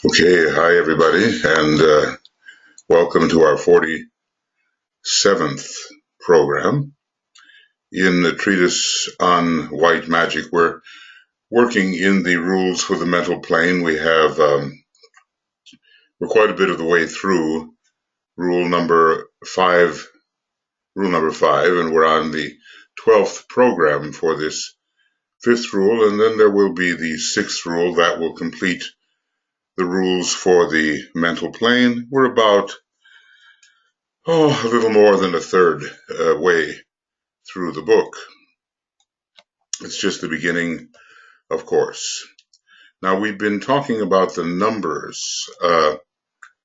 Okay, hi everybody, and welcome to our 47th program in the Treatise on White Magic. We're working in the rules for the mental plane. We're quite a bit of the way through rule number five, and we're on the 12th program for this fifth rule, and then there will be the sixth rule that will complete the rules for the mental plane. We're about a little more than a third way through the book. It's just the beginning, of course. Now, we've been talking about the numbers of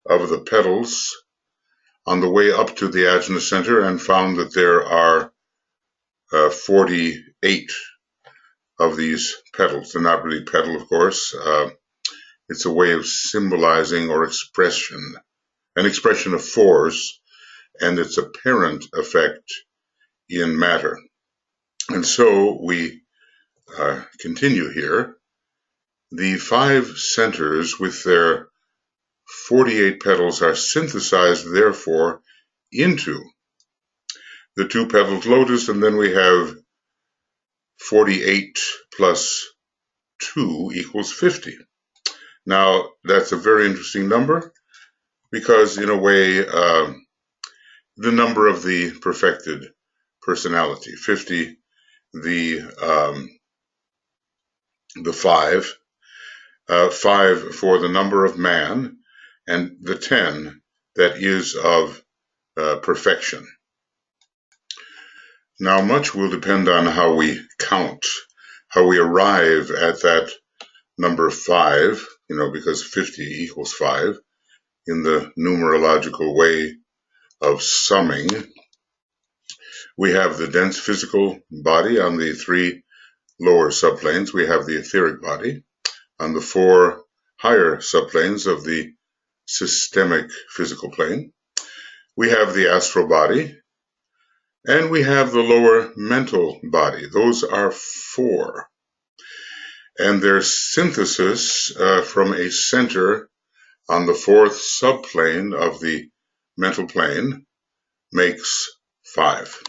the petals on the way up to the ajna center and found that there are 48 of these petals. They're not really petal, of course. It's a way of symbolizing or an expression of force and its apparent effect in matter. And so we continue here. The five centers with their 48 petals are synthesized, therefore, into the two-petaled lotus, and then we have 48 plus 2 equals 50. Now, that's a very interesting number because, in a way, the number of the perfected personality, 50, the 5, 5 for the number of man, and the 10 that is of perfection. Now, much will depend on how we count, how we arrive at that number 5, because 50 equals 5 in the numerological way of summing. We have the dense physical body on the 3 lower subplanes. We have the etheric body on the 4 higher subplanes of the systemic physical plane. We have the astral body, and we have the lower mental body. Those are 4. And their synthesis from a center on the 4th subplane of the mental plane makes 5.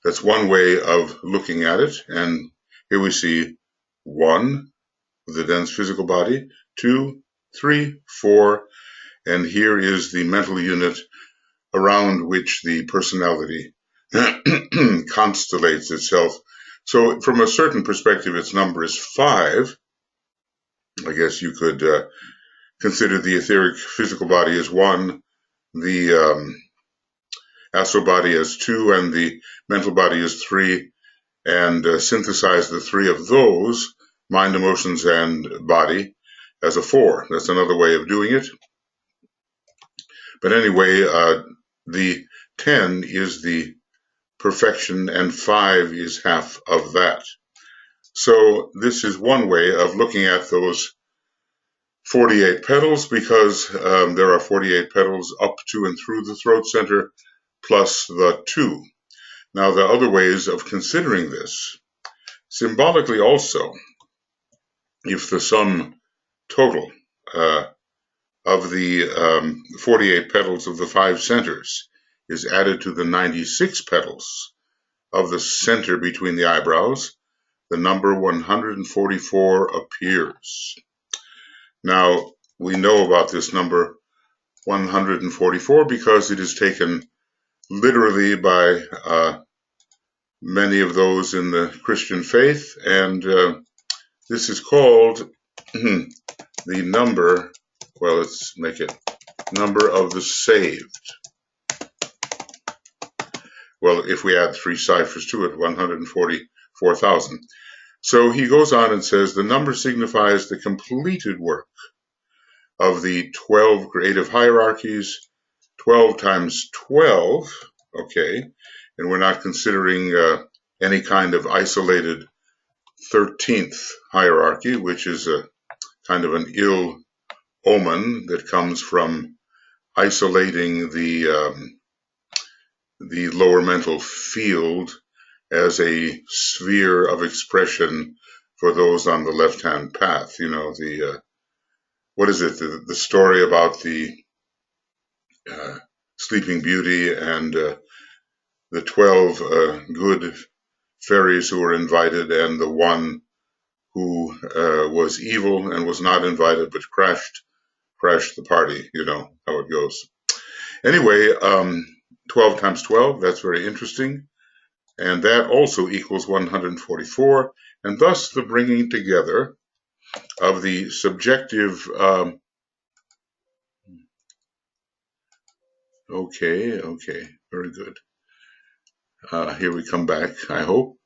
That's one way of looking at it. And here we see 1, the dense physical body, 2, 3, 4, and here is the mental unit around which the personality constellates itself. So from a certain perspective, its number is 5. I guess you could consider the etheric physical body as 1, the astral body as 2, and the mental body as 3, and synthesize the 3 of those, mind, emotions, and body, as a 4. That's another way of doing it. But anyway, the 10 is the perfection, and 5 is half of that. So this is one way of looking at those 48 petals, because there are 48 petals up to and through the throat center, plus the 2. Now, there are other ways of considering this. Symbolically also, if the sum total of the 48 petals of the 5 centers is added to the 96 petals of the center between the eyebrows, the number 144 appears. Now, we know about this number 144 because it is taken literally by many of those in the Christian faith, and this is called the number, well, let's make it number of the saved. Well, if we add 3 ciphers to it, 144,000. So he goes on and says, the number signifies the completed work of the 12 creative hierarchies, 12 times 12, okay, and we're not considering any kind of isolated 13th hierarchy, which is a kind of an ill omen that comes from isolating the lower mental field as a sphere of expression for those on the left-hand path. what is it? The story about the Sleeping Beauty and the 12 good fairies who were invited, and the one who was evil and was not invited but crashed the party. You know how it goes. Anyway, 12 times 12, that's very interesting. And that also equals 144. And thus the bringing together of the subjective, okay, very good. Here we come back, I hope.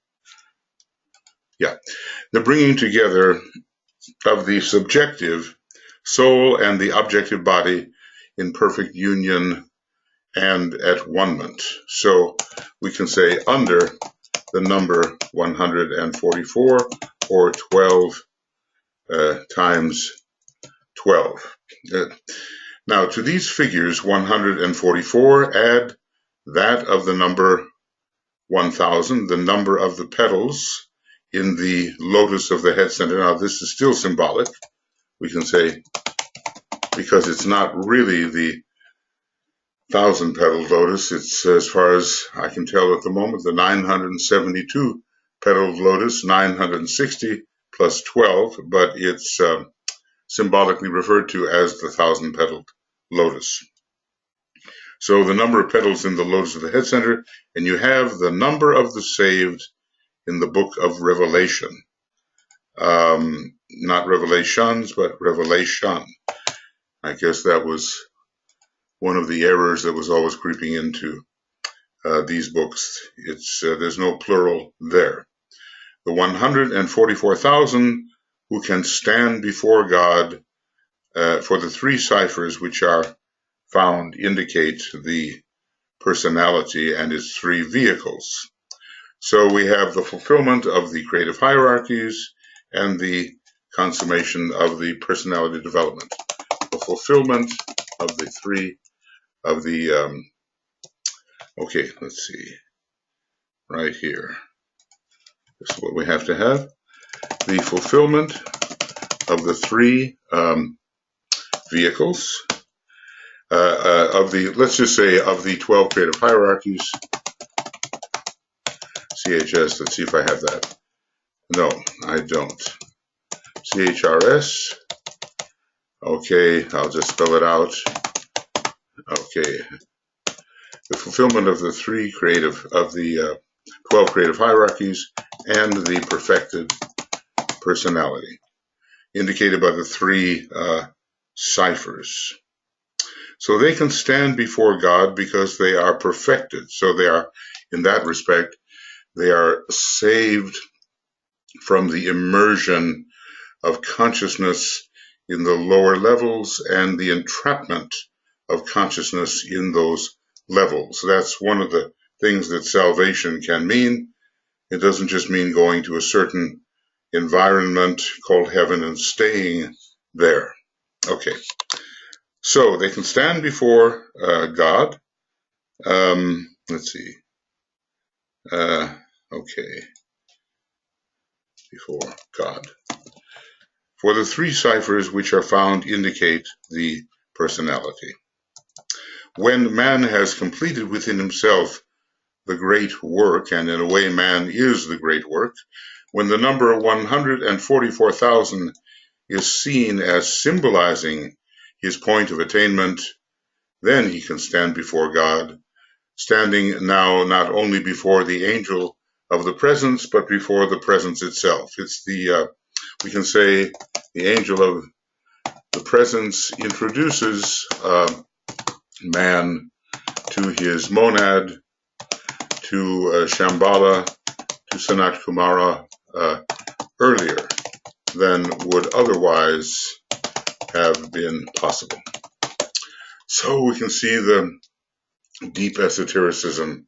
Yeah, the bringing together of the subjective soul and the objective body in perfect union and at one-ment. So we can say under the number 144, or 12 times 12. Now to these figures 144 add that of the number 1000, the number of the petals in the lotus of the head center. Now this is still symbolic, we can say, because it's not really the 1,000-petaled lotus. It's, as far as I can tell at the moment, the 972-petaled lotus, 960 plus 12, but it's symbolically referred to as the 1,000-petaled lotus. So the number of petals in the lotus of the head center, and you have the number of the saved in the book of Revelation. Not Revelations, but Revelation. I guess that was one of the errors that was always creeping into these books. It's there's no plural there. The 144,000 who can stand before God for the three ciphers which are found indicate the personality and its three vehicles. So we have the fulfillment of the creative hierarchies and the consummation of the personality development. The fulfillment of the three of the, okay, let's see, right here. This is what we have to have. The fulfillment of the three vehicles of the, let's just say, of the 12 creative hierarchies. CHS, let's see if I have that. No, I don't. CHRS. Okay, I'll just spell it out. Okay. The fulfillment of the 12 creative hierarchies and the perfected personality, indicated by the three ciphers. So they can stand before God because they are perfected. So they are, in that respect, they are saved from the immersion of consciousness in the lower levels and the entrapment of consciousness in those levels. That's one of the things that salvation can mean. It doesn't just mean going to a certain environment called heaven and staying there. Okay, so they can stand before God. Let's see. Okay, before God. For the three ciphers which are found indicate the personality. When man has completed within himself the great work, and in a way man is the great work, when the number 144,000 is seen as symbolizing his point of attainment, then he can stand before God, standing now not only before the angel of the presence, but before the presence itself. It's the, we can say, the angel of the presence introduces man to his monad, to Shambhala, to Sanat Kumara earlier than would otherwise have been possible. So we can see the deep esotericism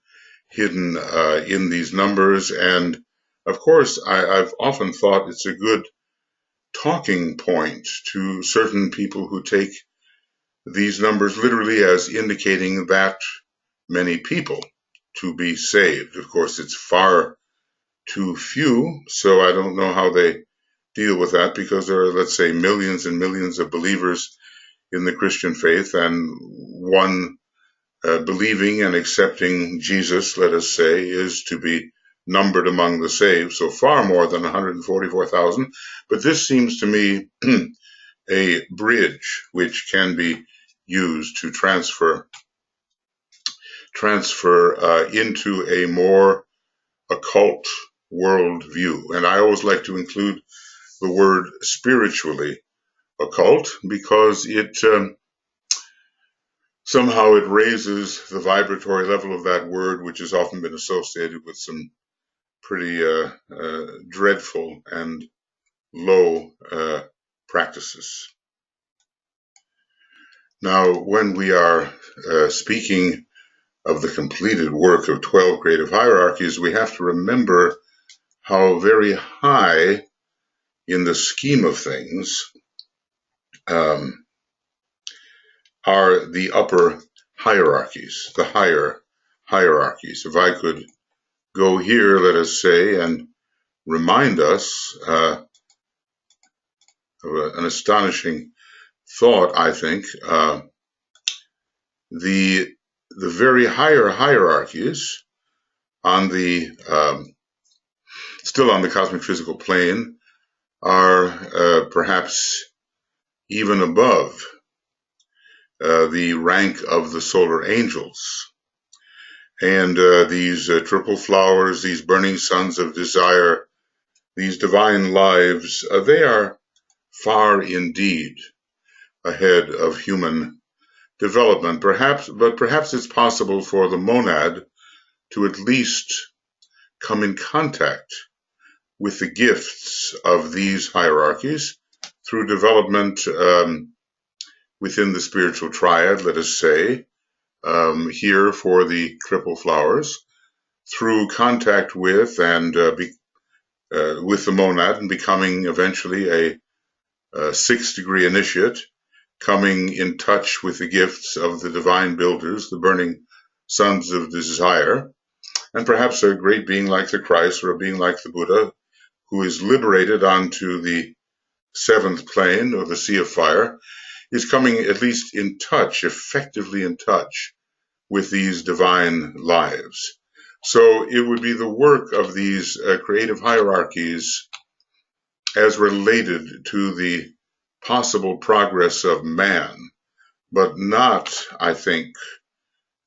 hidden in these numbers, and of course I've often thought it's a good talking point to certain people who take these numbers literally as indicating that many people to be saved. Of course, it's far too few, so I don't know how they deal with that because there are, let's say, millions and millions of believers in the Christian faith, and one believing and accepting Jesus, let us say, is to be numbered among the saved, so far more than 144,000. But this seems to me a bridge which can be used to transfer into a more occult worldview. And I always like to include the word spiritually occult because it somehow it raises the vibratory level of that word, which has often been associated with some pretty dreadful and low practices. Now, when we are speaking of the completed work of 12 creative hierarchies, we have to remember how very high in the scheme of things are the upper hierarchies, the higher hierarchies. If I could go here, let us say, and remind us of an astonishing thought, I think. The very higher hierarchies on the still on the cosmic physical plane are perhaps even above the rank of the solar angels. And these triple flowers, these burning suns of desire, these divine lives, they are far indeed ahead of human development. But perhaps it's possible for the monad to at least come in contact with the gifts of these hierarchies through development within the spiritual triad, let us say, here for the triple flowers, through contact with and with the monad and becoming eventually a sixth degree initiate, coming in touch with the gifts of the divine builders, the burning suns of desire, and perhaps a great being like the Christ or a being like the Buddha who is liberated onto the seventh plane or the sea of fire, is coming at least in touch, effectively in touch with these divine lives. So it would be the work of these creative hierarchies as related to the possible progress of man, but not, I think,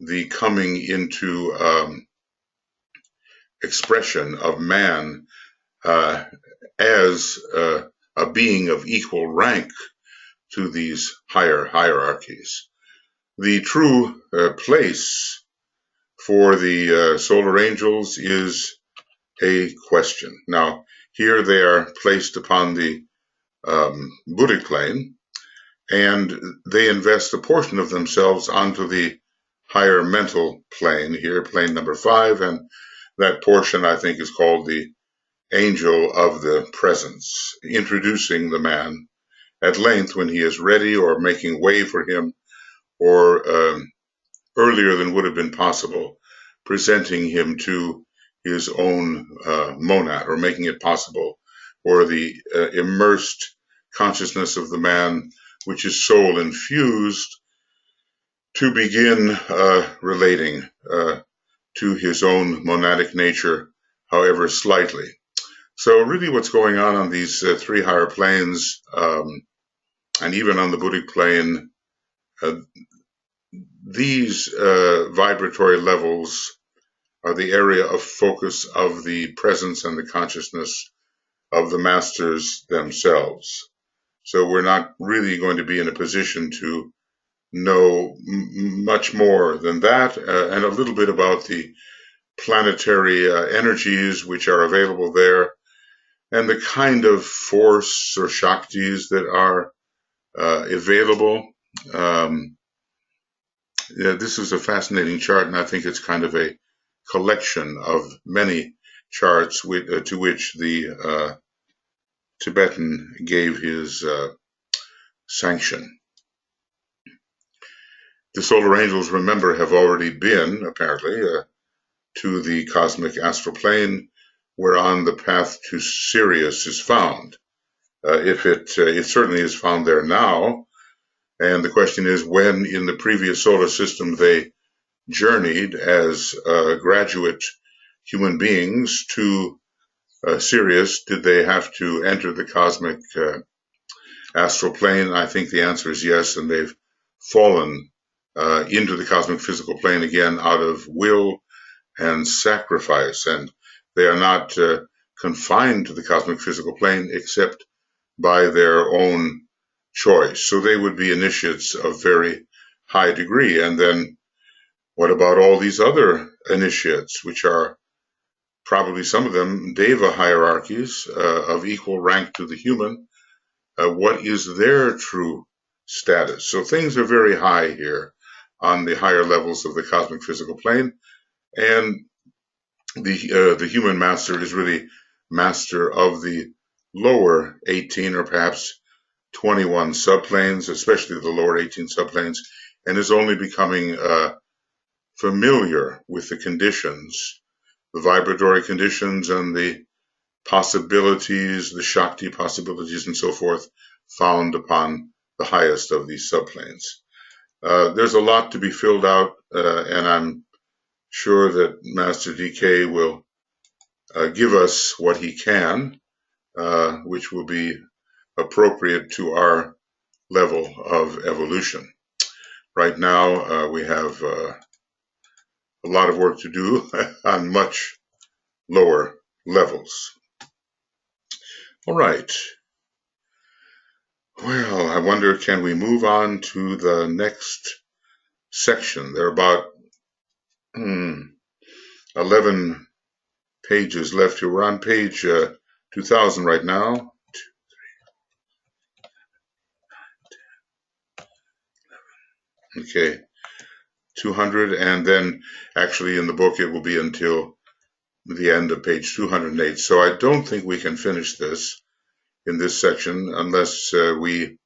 the coming into expression of man as a being of equal rank to these higher hierarchies. The true place for the solar angels is a question. Now, here they are placed upon the Buddhic plane, and they invest a portion of themselves onto the higher mental plane, here, plane number 5, and that portion, I think, is called the angel of the presence, introducing the man at length when he is ready or making way for him, or earlier than would have been possible, presenting him to his own monad, or making it possible for the immersed consciousness of the man, which is soul infused, to begin relating to his own monadic nature, however slightly. So really what's going on these 3 higher planes, and even on the Buddhic plane, these vibratory levels are the area of focus of the presence and the consciousness of the masters themselves. So we're not really going to be in a position to know much more than that, and a little bit about the planetary energies which are available there, and the kind of force or shaktis that are available. This is a fascinating chart, and I think it's kind of a collection of many charts to which the Tibetan gave his sanction. The solar angels, remember, have already been, apparently, to the cosmic astral plane, whereon the path to Sirius is found. If it certainly is found there now, and the question is when in the previous solar system they journeyed as graduate human beings to Sirius, did they have to enter the cosmic astral plane? I think the answer is yes, and they've fallen into the cosmic physical plane again out of will and sacrifice, and they are not confined to the cosmic physical plane except by their own choice. So they would be initiates of very high degree. And then what about all these other initiates, which are probably some of them Deva hierarchies of equal rank to the human? What is their true status? So things are very high here on the higher levels of the cosmic physical plane, and the human master is really master of the lower 18 or perhaps 21 subplanes, especially the lower 18 subplanes, and is only becoming familiar with the conditions, the vibratory conditions and the possibilities, the Shakti possibilities and so forth found upon the highest of these subplanes. There's a lot to be filled out, and I'm sure that Master DK will give us what he can, which will be appropriate to our level of evolution. Right now, we have a lot of work to do on much lower levels. All right. Well, I wonder, can we move on to the next section? There are about 11 pages left here. We're on page 2000 right now. 2, 3, 4, 5, 10, 11. Okay. 200, and then actually in the book it will be until the end of page 208. So I don't think we can finish this in this section unless we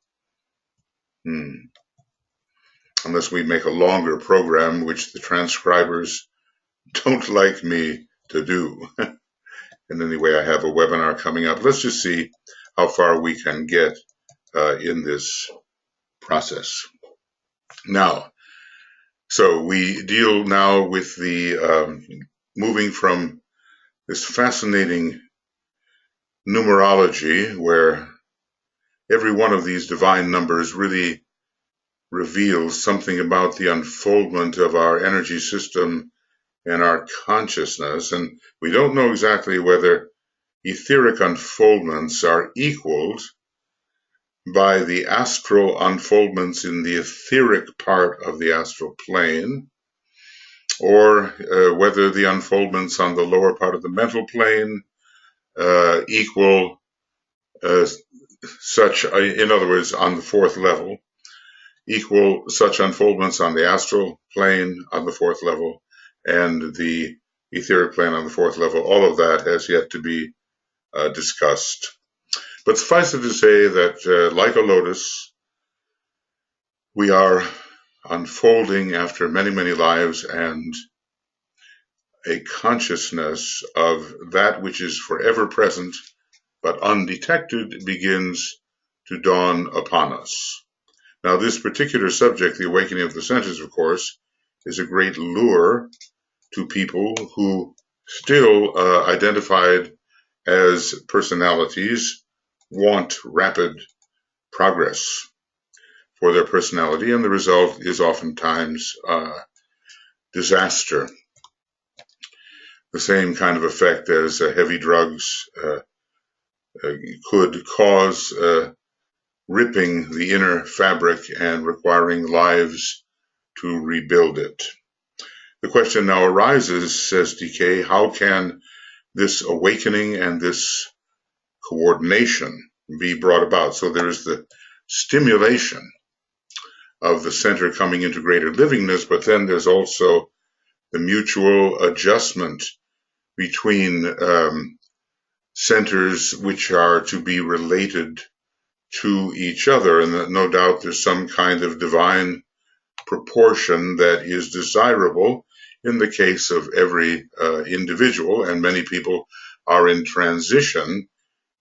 make a longer program, which the transcribers don't like me to do. And anyway, I have a webinar coming up. Let's just see how far we can get in this process. Now, so we deal now with the moving from this fascinating numerology where every one of these divine numbers really reveals something about the unfoldment of our energy system and our consciousness. And we don't know exactly whether etheric unfoldments are equaled by the astral unfoldments in the etheric part of the astral plane, or whether the unfoldments on the lower part of the mental plane equal such, in other words, on the fourth level, equal such unfoldments on the astral plane on the fourth level and the etheric plane on the fourth level. All of that has yet to be discussed. But suffice it to say that, like a lotus, we are unfolding after many, many lives, and a consciousness of that which is forever present but undetected begins to dawn upon us. Now, this particular subject, the awakening of the senses, of course, is a great lure to people who still identified as personalities want rapid progress for their personality, and the result is oftentimes disaster. The same kind of effect as heavy drugs could cause ripping the inner fabric and requiring lives to rebuild it. The question now arises, says DK, how can this awakening and this coordination be brought about? So there is the stimulation of the center coming into greater livingness, but then there's also the mutual adjustment between centers which are to be related to each other, and that no doubt there's some kind of divine proportion that is desirable in the case of every individual, and many people are in transition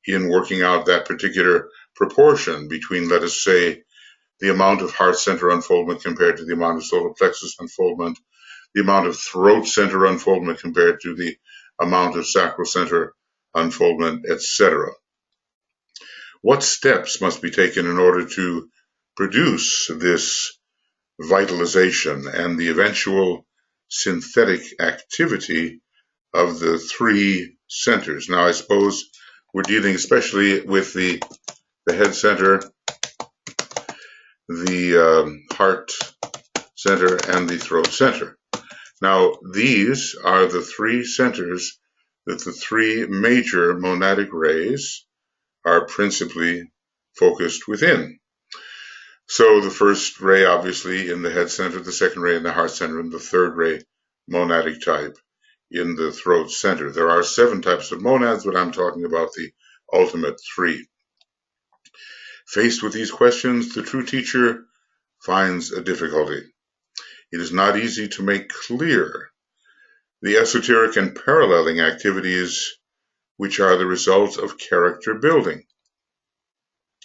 in working out that particular proportion between, let us say, the amount of heart center unfoldment compared to the amount of solar plexus unfoldment, the amount of throat center unfoldment compared to the amount of sacral center unfoldment, etc. What steps must be taken in order to produce this vitalization and the eventual synthetic activity of the three centers? Now, I suppose we're dealing especially with the head center, the heart center, and the throat center. Now, these are the three centers that the three major monadic rays are principally focused within. So the first ray, obviously, in the head center, the second ray in the heart center, and the third ray, monadic type, in the throat center. There are 7 types of monads, but I'm talking about the ultimate 3. Faced with these questions, the true teacher finds a difficulty. It is not easy to make clear the esoteric and paralleling activities which are the result of character building.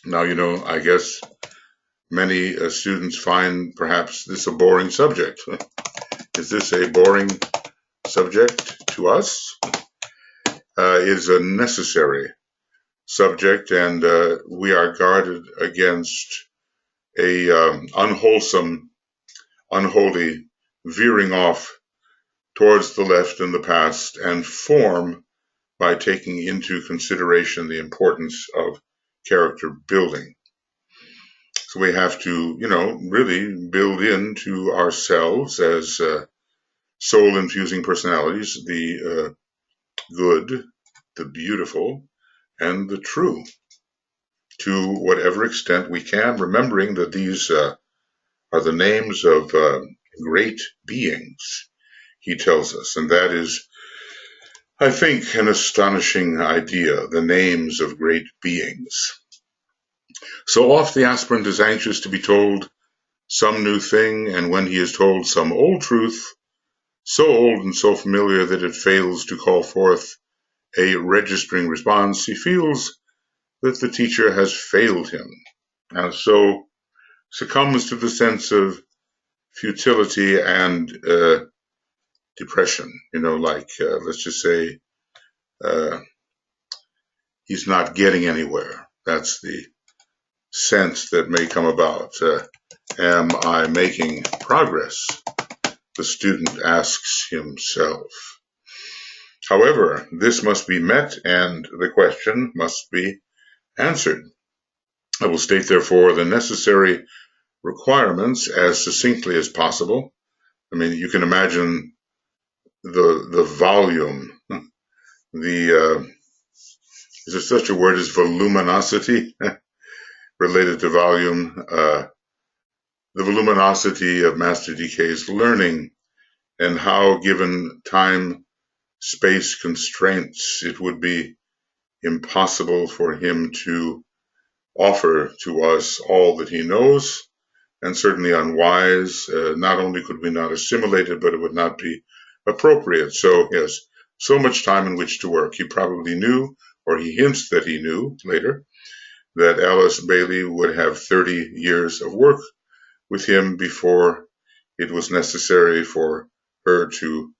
Now, I guess many students find perhaps this a boring subject. Is this a boring subject to us? It is a necessary subject, and we are guarded against a unwholesome, unholy veering off towards the left in the past and form by taking into consideration the importance of character building. So we have to, really build into ourselves as soul-infusing personalities the good, the beautiful, and the true, to whatever extent we can, remembering that these are the names of great beings, he tells us. And that is, I think, an astonishing idea, the names of great beings. So oft the aspirant is anxious to be told some new thing, and when he is told some old truth, so old and so familiar that it fails to call forth a registering response, he feels that the teacher has failed him, and so succumbs to the sense of futility and depression. Let's just say he's not getting anywhere. That's the sense that may come about. Am I making progress? The student asks himself. However, this must be met and the question must be answered. I will state, therefore, the necessary requirements as succinctly as possible. I mean, you can imagine the volume, is there such a word as voluminosity related to volume? The voluminosity of Master DK's learning and how, given time, space constraints, it would be impossible for him to offer to us all that he knows, and certainly unwise. Not only could we not assimilate it, but it would not be appropriate. So yes, so much time in which to work. He probably knew, or he hints that he knew later, that Alice Bailey would have 30 years of work with him before it was necessary for her to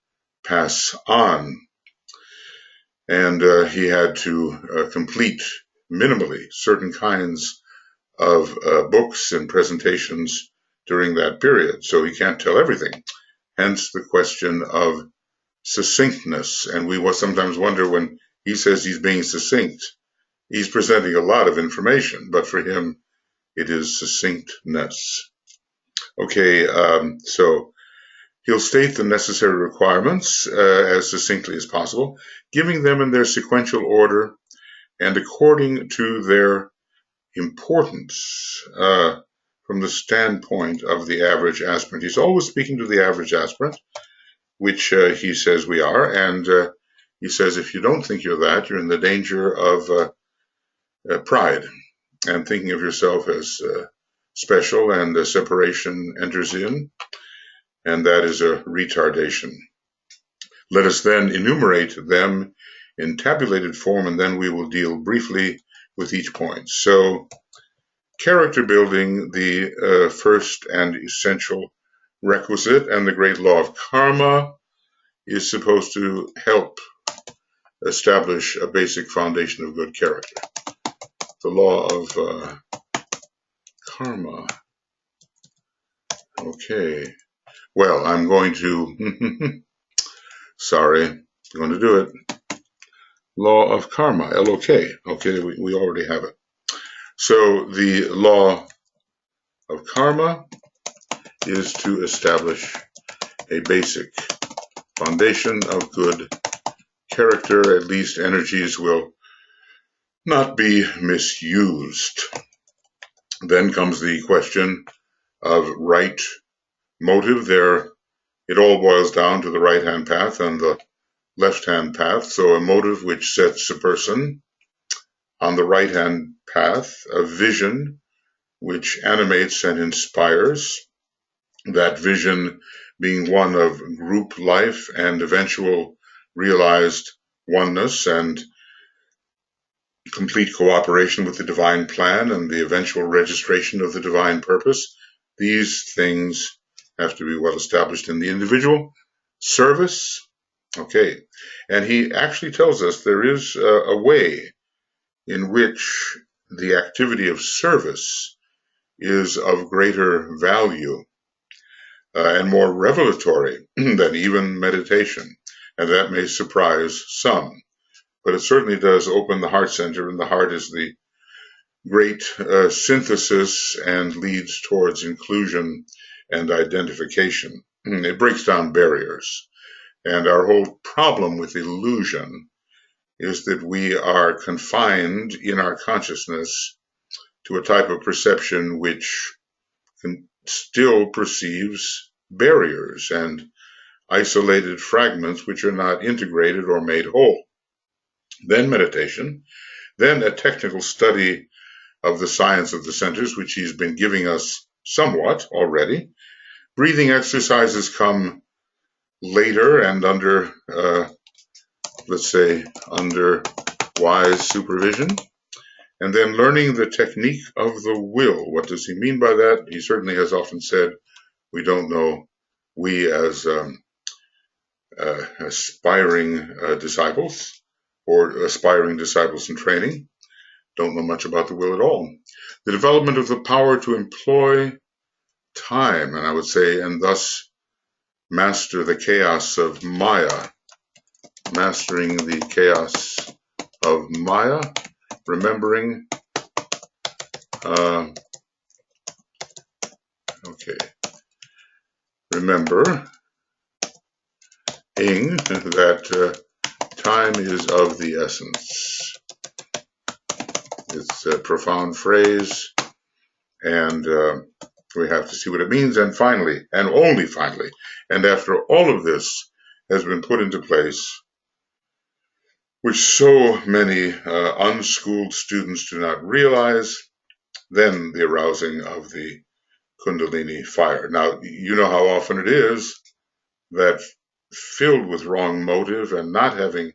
pass on. And he had to complete minimally certain kinds of books and presentations during that period. So he can't tell everything. Hence the question of succinctness. And we will sometimes wonder when he says he's being succinct, he's presenting a lot of information, but for him, it is succinctness. Okay, so he'll state the necessary requirements as succinctly as possible, giving them in their sequential order and according to their importance from the standpoint of the average aspirant. He's always speaking to the average aspirant, which he says we are, and he says if you don't think you're that, you're in the danger of pride and thinking of yourself as special, and the separation enters in, and that is a retardation. Let us then enumerate them in tabulated form, and then we will deal briefly with each point. So, character building, the first and essential requisite, and the great law of karma is supposed to help establish a basic foundation of good character. The law of karma. Okay. Well, I'm going to, sorry, I'm going to do it. Law of karma, L-O-K. Okay, we already have it. So the law of karma is to establish a basic foundation of good character. At least energies will not be misused. Then comes the question of right motive. There, it all boils down to the right-hand path and the left-hand path. So a motive which sets a person on the right-hand path, a vision which animates and inspires, that vision being one of group life and eventual realized oneness and complete cooperation with the divine plan and the eventual registration of the divine purpose. These things have to be well established in the individual. Service, okay, and he actually tells us there is a way in which the activity of service is of greater value and more revelatory than even meditation, and that may surprise some. But it certainly does open the heart center, and the heart is the great synthesis and leads towards inclusion and identification. It breaks down barriers. And our whole problem with illusion is that we are confined in our consciousness to a type of perception which still perceives barriers and isolated fragments which are not integrated or made whole. Then meditation, then a technical study of the science of the centers, which he's been giving us somewhat already. Breathing exercises come later and under, let's say, under wise supervision. And then learning the technique of the will. What does he mean by that? He certainly has often said, we don't know, we as aspiring disciples or aspiring disciples in training don't know much about the will at all. The development of the power to employ time, and I would say, and thus master the chaos of Maya, mastering the chaos of Maya, remembering, remembering that time is of the essence. It's a profound phrase, and we have to see what it means. And finally, and only finally, and after all of this has been put into place, which so many unschooled students do not realize, then the arousing of the Kundalini fire. Now, you know how often it is that filled with wrong motive and not having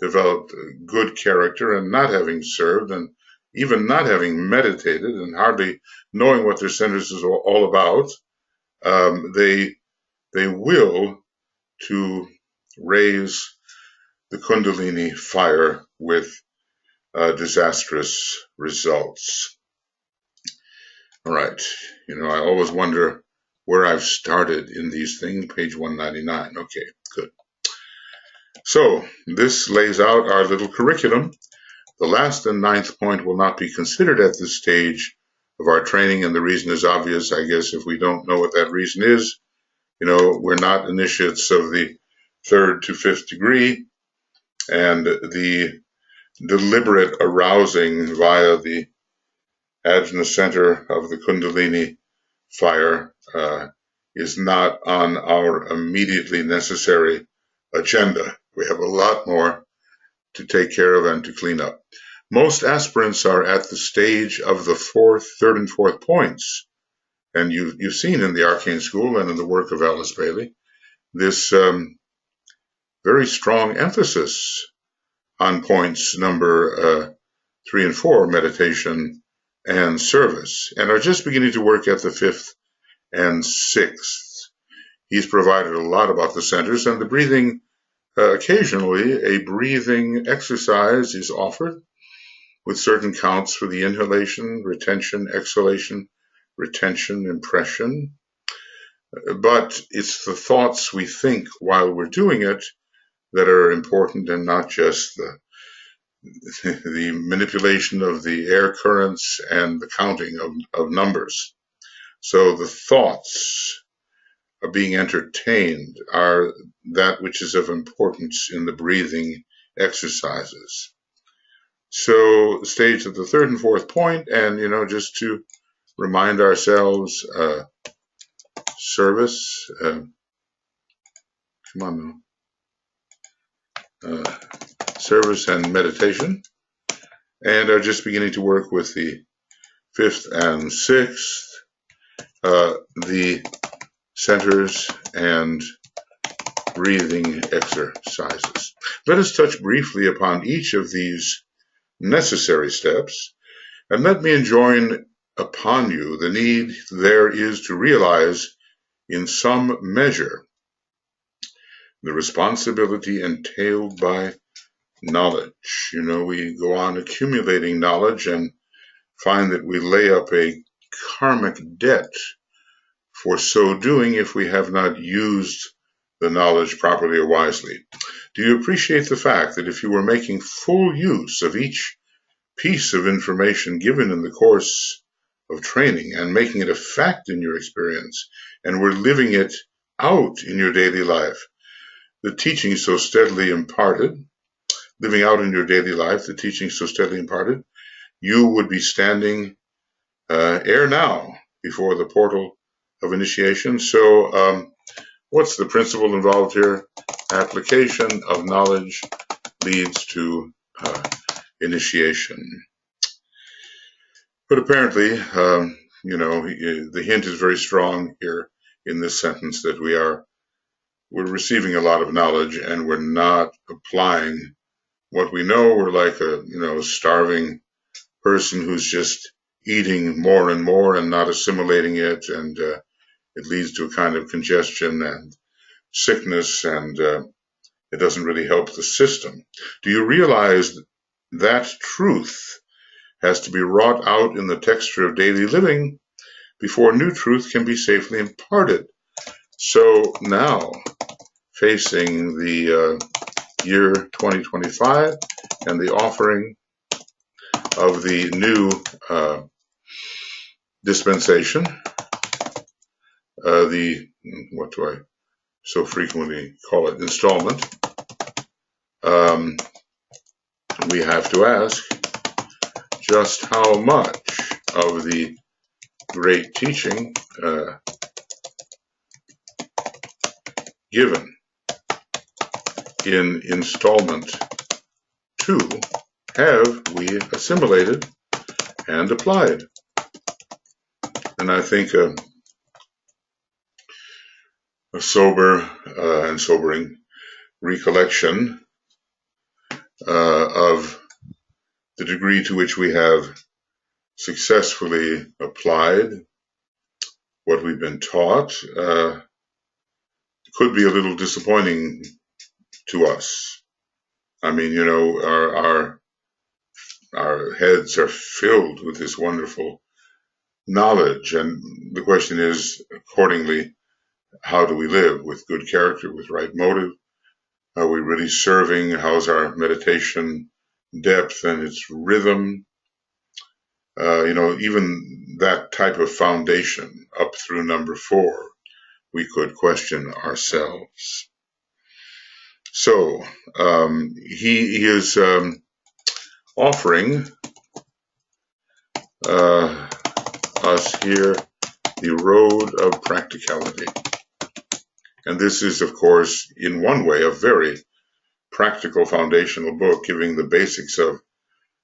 developed good character and not having served and even not having meditated and hardly knowing what their centers is all about, they will to raise the Kundalini fire with disastrous results. All right, I always wonder where I've started in these things, page 199. Okay, good. So this lays out our little curriculum. The last and ninth point will not be considered at this stage of our training, and the reason is obvious, I guess. If we don't know what that reason is, we're not initiates of the 3rd to 5th degree, and the deliberate arousing via the Ajna center of the Kundalini fire is not on our immediately necessary agenda. We have a lot more to take care of and to clean up. Most aspirants are at the stage of the 3rd and 4th points. And you've seen in the Arcane School and in the work of Alice Bailey, this very strong emphasis on points number 3 and 4, meditation and service, and are just beginning to work at the 5th and 6th. He's provided a lot about the centers and the breathing. Occasionally, a breathing exercise is offered with certain counts for the inhalation, retention, exhalation, retention, impression. But it's the thoughts we think while we're doing it that are important, and not just the manipulation of the air currents and the counting of numbers. So the thoughts are being entertained are that which is of importance in the breathing exercises. So stage at the 3rd and 4th point, and just to remind ourselves, service, service and meditation, and are just beginning to work with the 5th and 6th, the centers and breathing exercises. Let us touch briefly upon each of these necessary steps, and let me enjoin upon you the need there is to realize in some measure the responsibility entailed by knowledge. We go on accumulating knowledge and find that we lay up a karmic debt for so doing if we have not used the knowledge properly or wisely. Do you appreciate the fact that if you were making full use of each piece of information given in the course of training and making it a fact in your experience, and were living it out in your daily life, the teaching so steadily imparted, living out in your daily life, the teaching so steadily imparted, you would be standing ere now before the portal of initiation. So what's the principle involved here? Application of knowledge leads to initiation. But apparently, the hint is very strong here in this sentence that we're receiving a lot of knowledge and we're not applying what we know. We're like a starving person who's just eating more and more and not assimilating it, and it leads to a kind of congestion and sickness, and it doesn't really help the system. Do you realize that truth has to be wrought out in the texture of daily living before new truth can be safely imparted? So now, facing the year 2025 and the offering of the new dispensation, what do I so frequently call it, installment, we have to ask just how much of the great teaching given in installment 2 have we assimilated and applied. And I think a sober and sobering recollection of the degree to which we have successfully applied what we've been taught could be a little disappointing to us. I mean, our heads are filled with this wonderful knowledge, and the question is, accordingly, how do we live with good character, with right motive? Are we really serving? How's our meditation depth and its rhythm? Even that type of foundation up through number 4, we could question ourselves. So he is offering us here the road of practicality. And this is, of course, in one way, a very practical foundational book, giving the basics of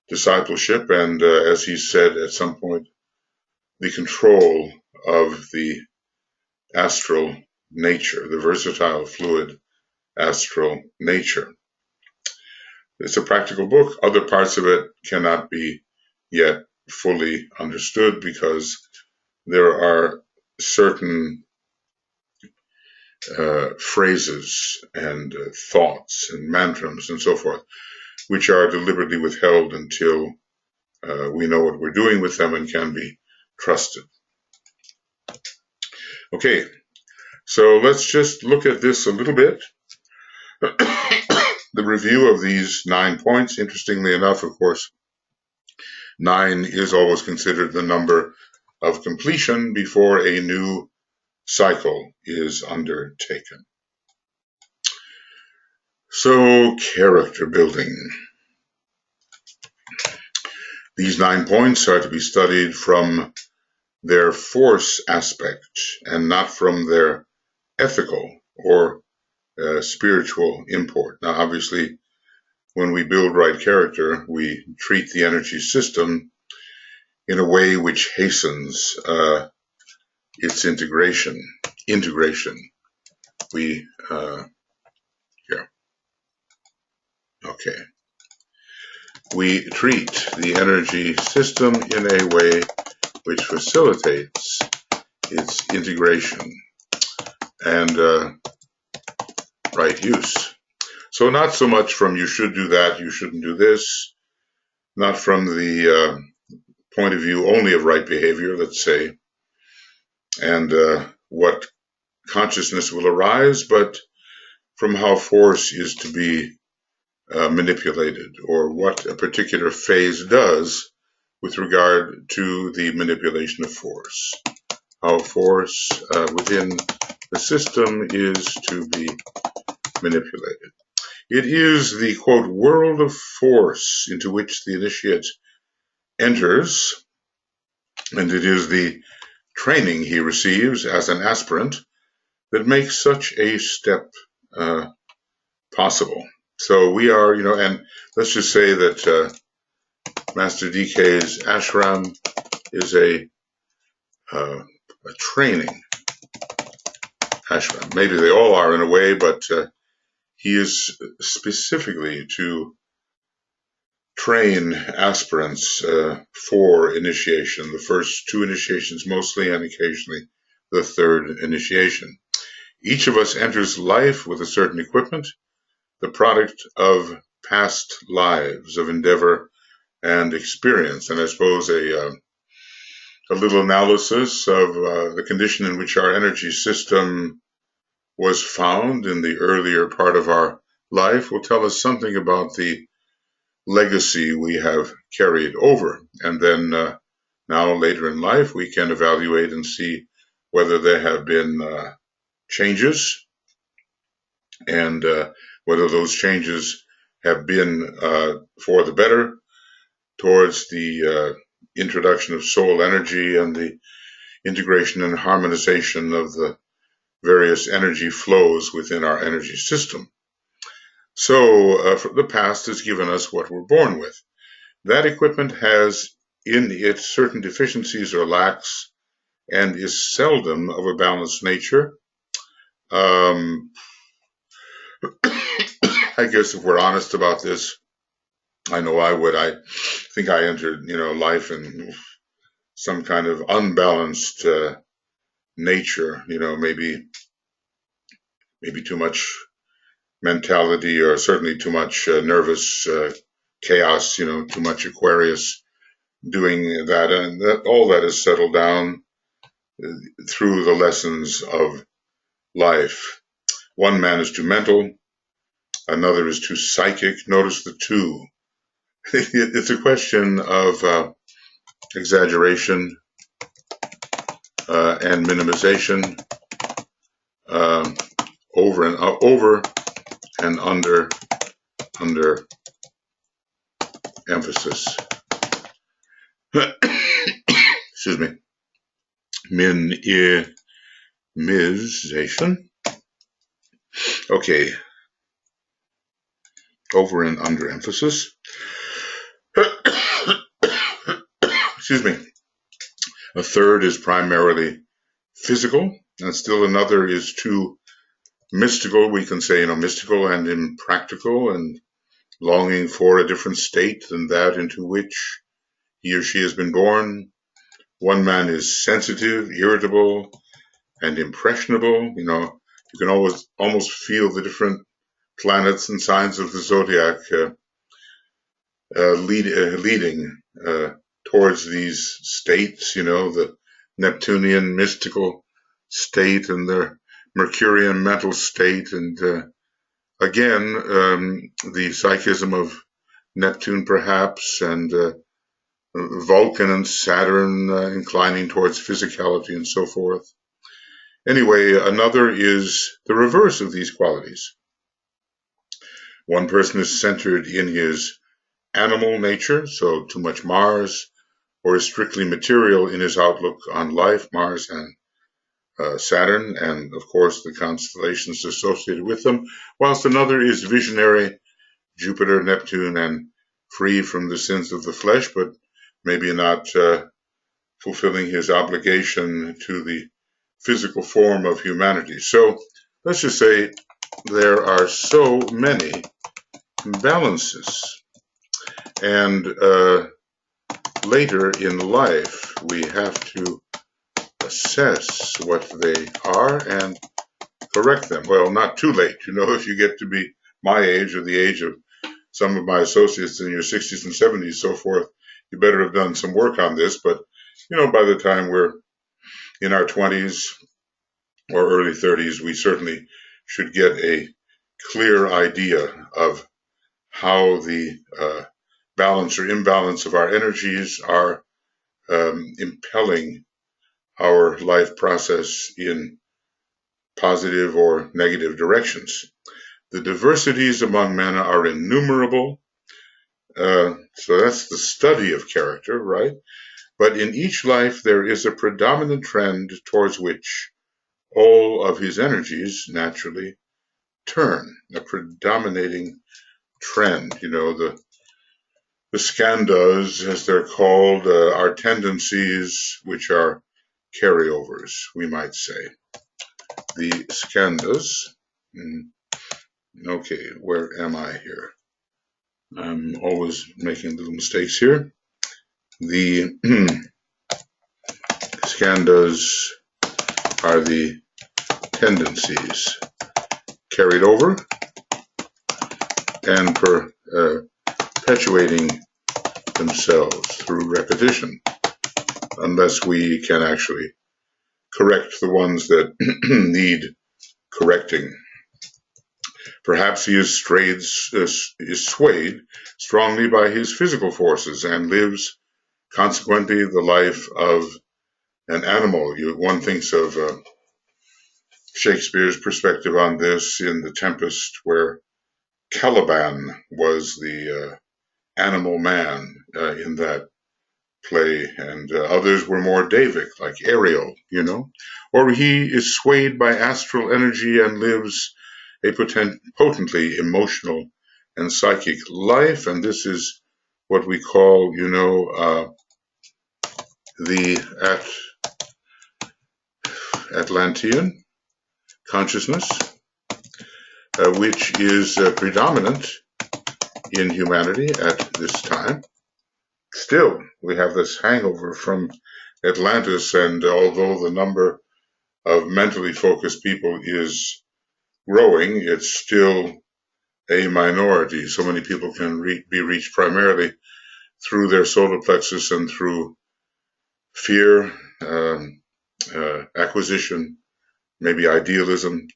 discipleship and, as he said at some point, the control of the astral nature, the versatile, fluid astral nature. It's a practical book. Other parts of it cannot be yet fully understood because there are certain phrases and thoughts and mantras and so forth, which are deliberately withheld until we know what we're doing with them and can be trusted. Okay, so let's just look at this a little bit. The review of these 9 points, interestingly enough, of course, 9 is always considered the number of completion before a new cycle is undertaken. So, character building. These 9 points are to be studied from their force aspect and not from their ethical or spiritual import. Now, obviously, when we build right character, we treat the energy system in a way which hastens its integration. We, okay. We treat the energy system in a way which facilitates its integration and right use. So not so much from you should do that, you shouldn't do this, not from the point of view only of right behavior, let's say, and what consciousness will arise, but from how force is to be manipulated, or what a particular phase does with regard to the manipulation of force. How force within the system is to be manipulated. It is the, quote, world of force into which the initiate enters, and it is the training he receives as an aspirant that makes such a step possible. So we are, and let's just say that Master DK's ashram is a training ashram. Maybe they all are in a way, but he is specifically to train aspirants for initiation, the first 2 initiations mostly, and occasionally the 3rd initiation. Each of us enters life with a certain equipment, the product of past lives of endeavor and experience. And I suppose a little analysis of the condition in which our energy system was found in the earlier part of our life will tell us something about the legacy we have carried over. And then now later in life, we can evaluate and see whether there have been changes and whether those changes have been for the better towards the introduction of soul energy and the integration and harmonization of the various energy flows within our energy system. So the past has given us what we're born with. That equipment has in it certain deficiencies or lacks and is seldom of a balanced nature. I guess if we're honest about this, I know I would. I think I entered, life in some kind of unbalanced nature, maybe too much mentality, or certainly too much nervous chaos, too much Aquarius doing that, and all that is settled down through the lessons of life. One man is too mental, another is too psychic. Notice the two. It's a question of exaggeration and minimization, over and under emphasis. Excuse me. Minimization. Okay. Over and under emphasis. Excuse me. A third is primarily physical, and still another is too mystical. We can say, mystical and impractical, and longing for a different state than that into which he or she has been born. One man is sensitive, irritable, and impressionable. You can always almost feel the different planets and signs of the zodiac leading towards these states, the Neptunian mystical state and the Mercurian mental state, and again, the psychism of Neptune perhaps, and Vulcan and Saturn inclining towards physicality and so forth. Anyway, another is the reverse of these qualities. One person is centered in his animal nature, so too much Mars, or is strictly material in his outlook on life, Mars and Saturn, and of course the constellations associated with them, whilst another is visionary, Jupiter, Neptune, and free from the sins of the flesh, but maybe not fulfilling his obligation to the physical form of humanity. So let's just say there are so many imbalances. And later in life, we have to assess what they are and correct them. Well, not too late. If you get to be my age or the age of some of my associates in your 60s and 70s, so forth, you better have done some work on this. But, by the time we're in our 20s or early 30s, we certainly should get a clear idea of how the balance or imbalance of our energies are impelling our life process in positive or negative directions. The diversities among men are innumerable. So that's the study of character, right? But in each life, there is a predominant trend towards which all of his energies naturally turn, a predominating trend. The skandhas, as they're called, are tendencies which are carryovers, we might say. The skandhas. Okay, where am I here? I'm always making little mistakes here. The skandhas are the tendencies carried over and perpetuating themselves through repetition, unless we can actually correct the ones that need correcting. Perhaps he is swayed strongly by his physical forces and lives, consequently, the life of an animal. One thinks of Shakespeare's perspective on this in The Tempest, where Caliban was the animal man in that play, and others were more Davic, like Ariel, Or he is swayed by astral energy and lives a potently emotional and psychic life, and this is what we call, the Atlantean consciousness, which is predominant in humanity at this time. Still, we have this hangover from Atlantis, and although the number of mentally focused people is growing, it's still a minority. So many people can be reached primarily through their solar plexus and through fear, acquisition, maybe idealism.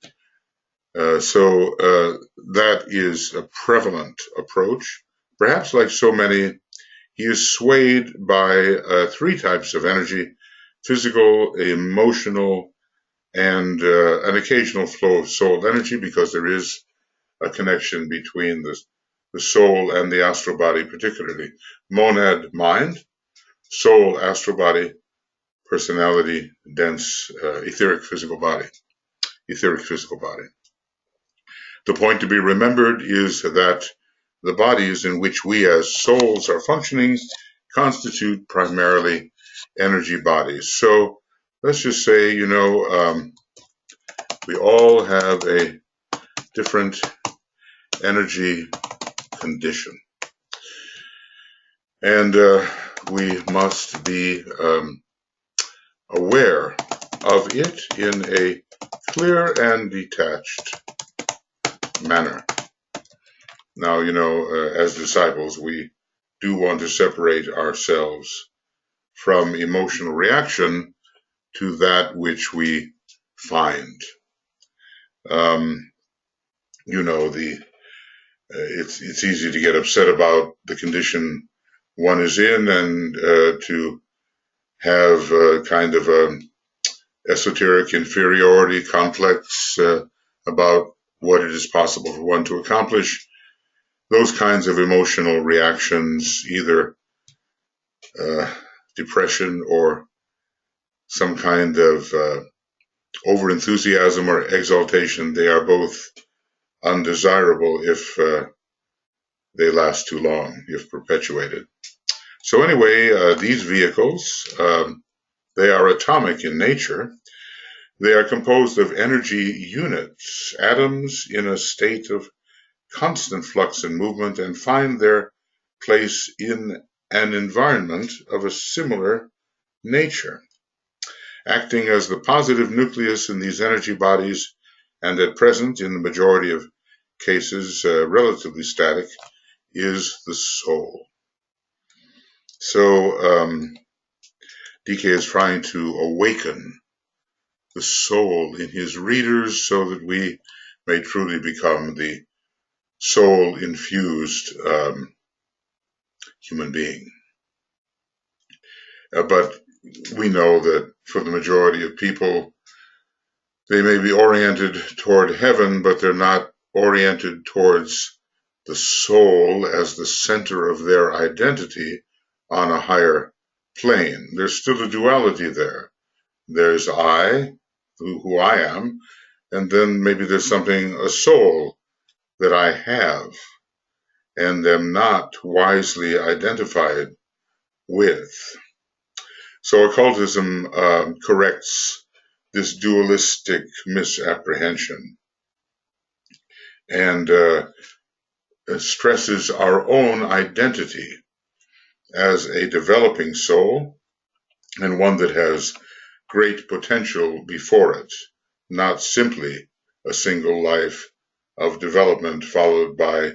So that is a prevalent approach. Perhaps like so many, he is swayed by three types of energy: physical, emotional, and an occasional flow of soul energy, because there is a connection between the soul and the astral body, particularly monad, mind; soul, astral body; personality, dense, etheric physical body. The point to be remembered is that the bodies in which we as souls are functioning constitute primarily energy bodies. So let's just say, we all have a different energy condition. And we must be aware of it in a clear and detached manner. Now, as disciples, we do want to separate ourselves from emotional reaction to that which we find. It's easy to get upset about the condition one is in, and to have kind of a esoteric inferiority complex about what it is possible for one to accomplish. Those kinds of emotional reactions, either depression or some kind of overenthusiasm or exaltation, they are both undesirable if they last too long, if perpetuated. So anyway, these vehicles, they are atomic in nature. They are composed of energy units, atoms in a state of constant flux and movement, and find their place in an environment of a similar nature. Acting as the positive nucleus in these energy bodies, and at present, in the majority of cases, relatively static, is the soul. So DK is trying to awaken the soul in his readers so that we may truly become the soul-infused human being. But we know that for the majority of people, they may be oriented toward heaven, but they're not oriented towards the soul as the center of their identity on a higher plane. There's still a duality there. There's I, who I am, and then maybe there's something, a soul, that I have and am not wisely identified with. So occultism corrects this dualistic misapprehension and stresses our own identity as a developing soul and one that has great potential before it, not simply a single life of development followed by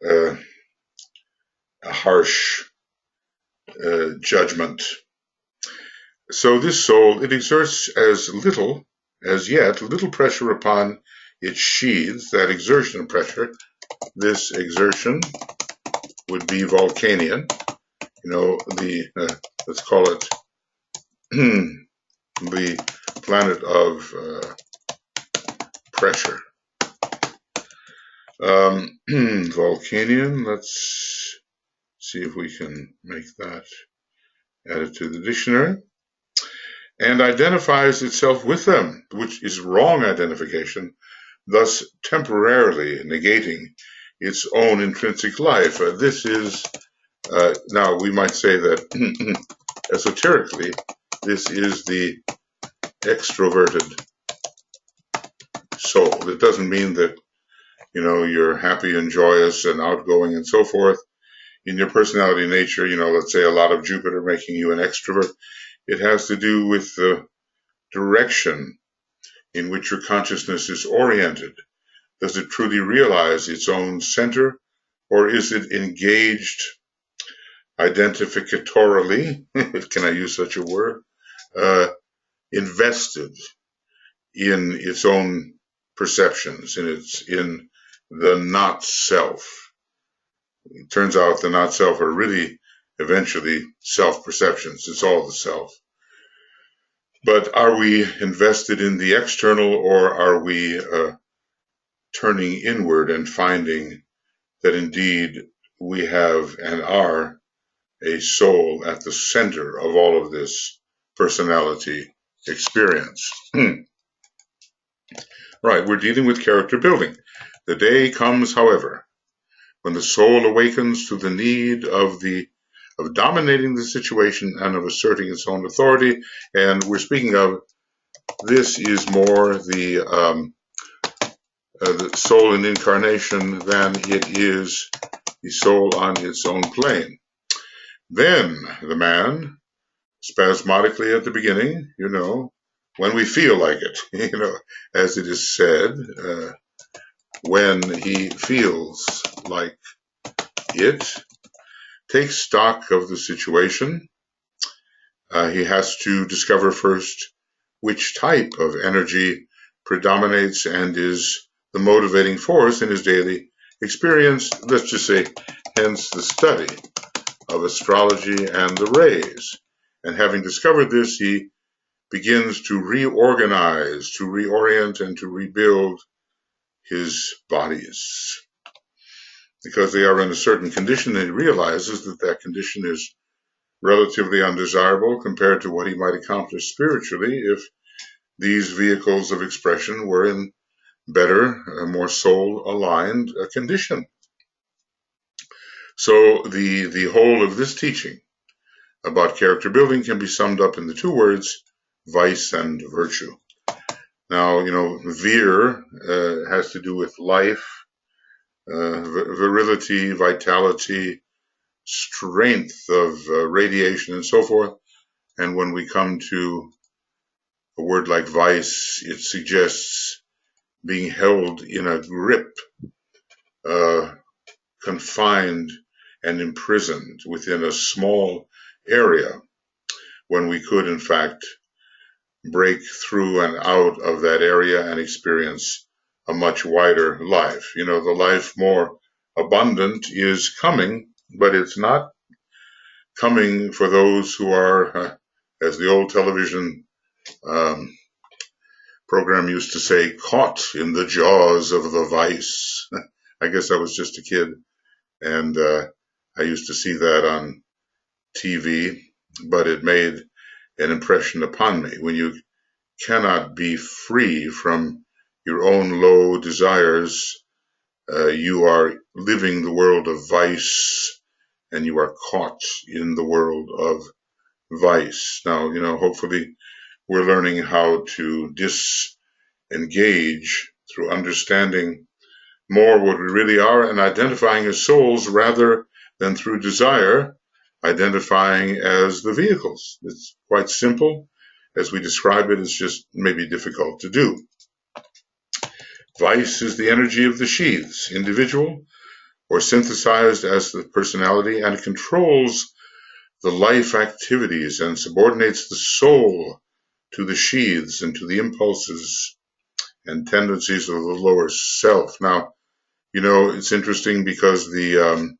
a harsh judgment. So this soul, it exerts as yet little pressure upon its sheaths, that exertion of pressure. This exertion would be Vulcanian, let's call it the planet of pressure. Vulcanian, let's see if we can make that added to the dictionary. And identifies itself with them, which is wrong identification, thus temporarily negating its own intrinsic life. This is, now we might say that esoterically, this is the extroverted soul. It doesn't mean that, you're happy and joyous and outgoing and so forth. In your personality nature, let's say a lot of Jupiter making you an extrovert. It has to do with the direction in which your consciousness is oriented. Does it truly realize its own center, or is it engaged identificatorily, can I use such a word, invested in its own perceptions, in the not self? It turns out the not self are really eventually self-perceptions. It's all the self. But are we invested in the external, or are we turning inward and finding that indeed we have and are a soul at the center of all of this personality experience? Right, we're dealing with character building. The day comes, however, when the soul awakens to the need of dominating the situation and of asserting its own authority. And we're speaking of, this is more the the soul in incarnation than it is the soul on its own plane. Then the man, spasmodically at the beginning, when we feel like it, as it is said, when he feels like it, takes stock of the situation. He has to discover first which type of energy predominates and is the motivating force in his daily experience, let's just say, hence the study of astrology and the rays. And having discovered this, he begins to reorganize, to reorient, and to rebuild his bodies. Because they are in a certain condition, and he realizes that that condition is relatively undesirable compared to what he might accomplish spiritually if these vehicles of expression were in better, more soul-aligned condition. So the whole of this teaching about character building can be summed up in the two words, vice and virtue. Now, vir has to do with life, virility, vitality, strength of radiation, and so forth. And when we come to a word like vice, it suggests being held in a grip, confined and imprisoned within a small area, when we could, in fact, break through and out of that area and experience a much wider life. The life more abundant is coming, but it's not coming for those who are, as the old television program used to say, caught in the jaws of the vice. I guess I was just a kid, and I used to see that on TV, but it made an impression upon me. When you cannot be free from your own low desires, you are living the world of vice, and you are caught in the world of vice. Now, hopefully we're learning how to disengage through understanding more what we really are and identifying as souls rather than through desire, identifying as the vehicles. It's quite simple. As we describe it, it's just maybe difficult to do. Vice is the energy of the sheaths, individual or synthesized as the personality, and controls the life activities and subordinates the soul to the sheaths and to the impulses and tendencies of the lower self. Now, it's interesting because the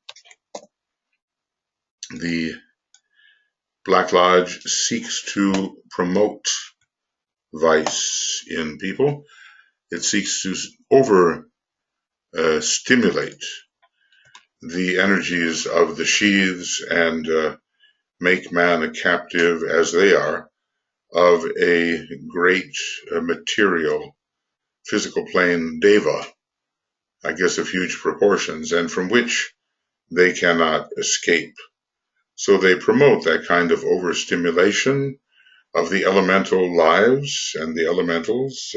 Black Lodge seeks to promote vice in people. It seeks to stimulate the energies of the sheaths and make man a captive, as they are, of a great material physical plane deva, I guess of huge proportions, and from which they cannot escape. So they promote that kind of overstimulation of the elemental lives and the elementals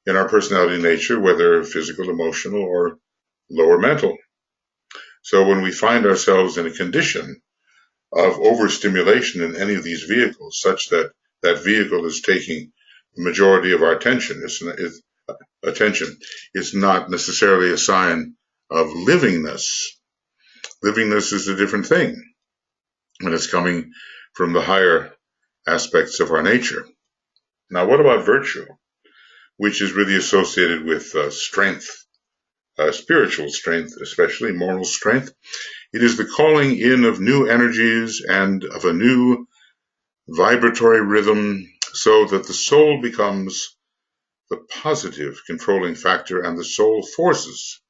in our personality nature, whether physical, emotional, or lower mental. So when we find ourselves in a condition of overstimulation in any of these vehicles, such that that vehicle is taking the majority of our attention, it's not necessarily a sign of livingness. Livingness is a different thing when it's coming from the higher aspects of our nature. Now, what about virtue, which is really associated with strength, spiritual strength, especially moral strength? It is the calling in of new energies and of a new vibratory rhythm so that the soul becomes the positive controlling factor and the soul forces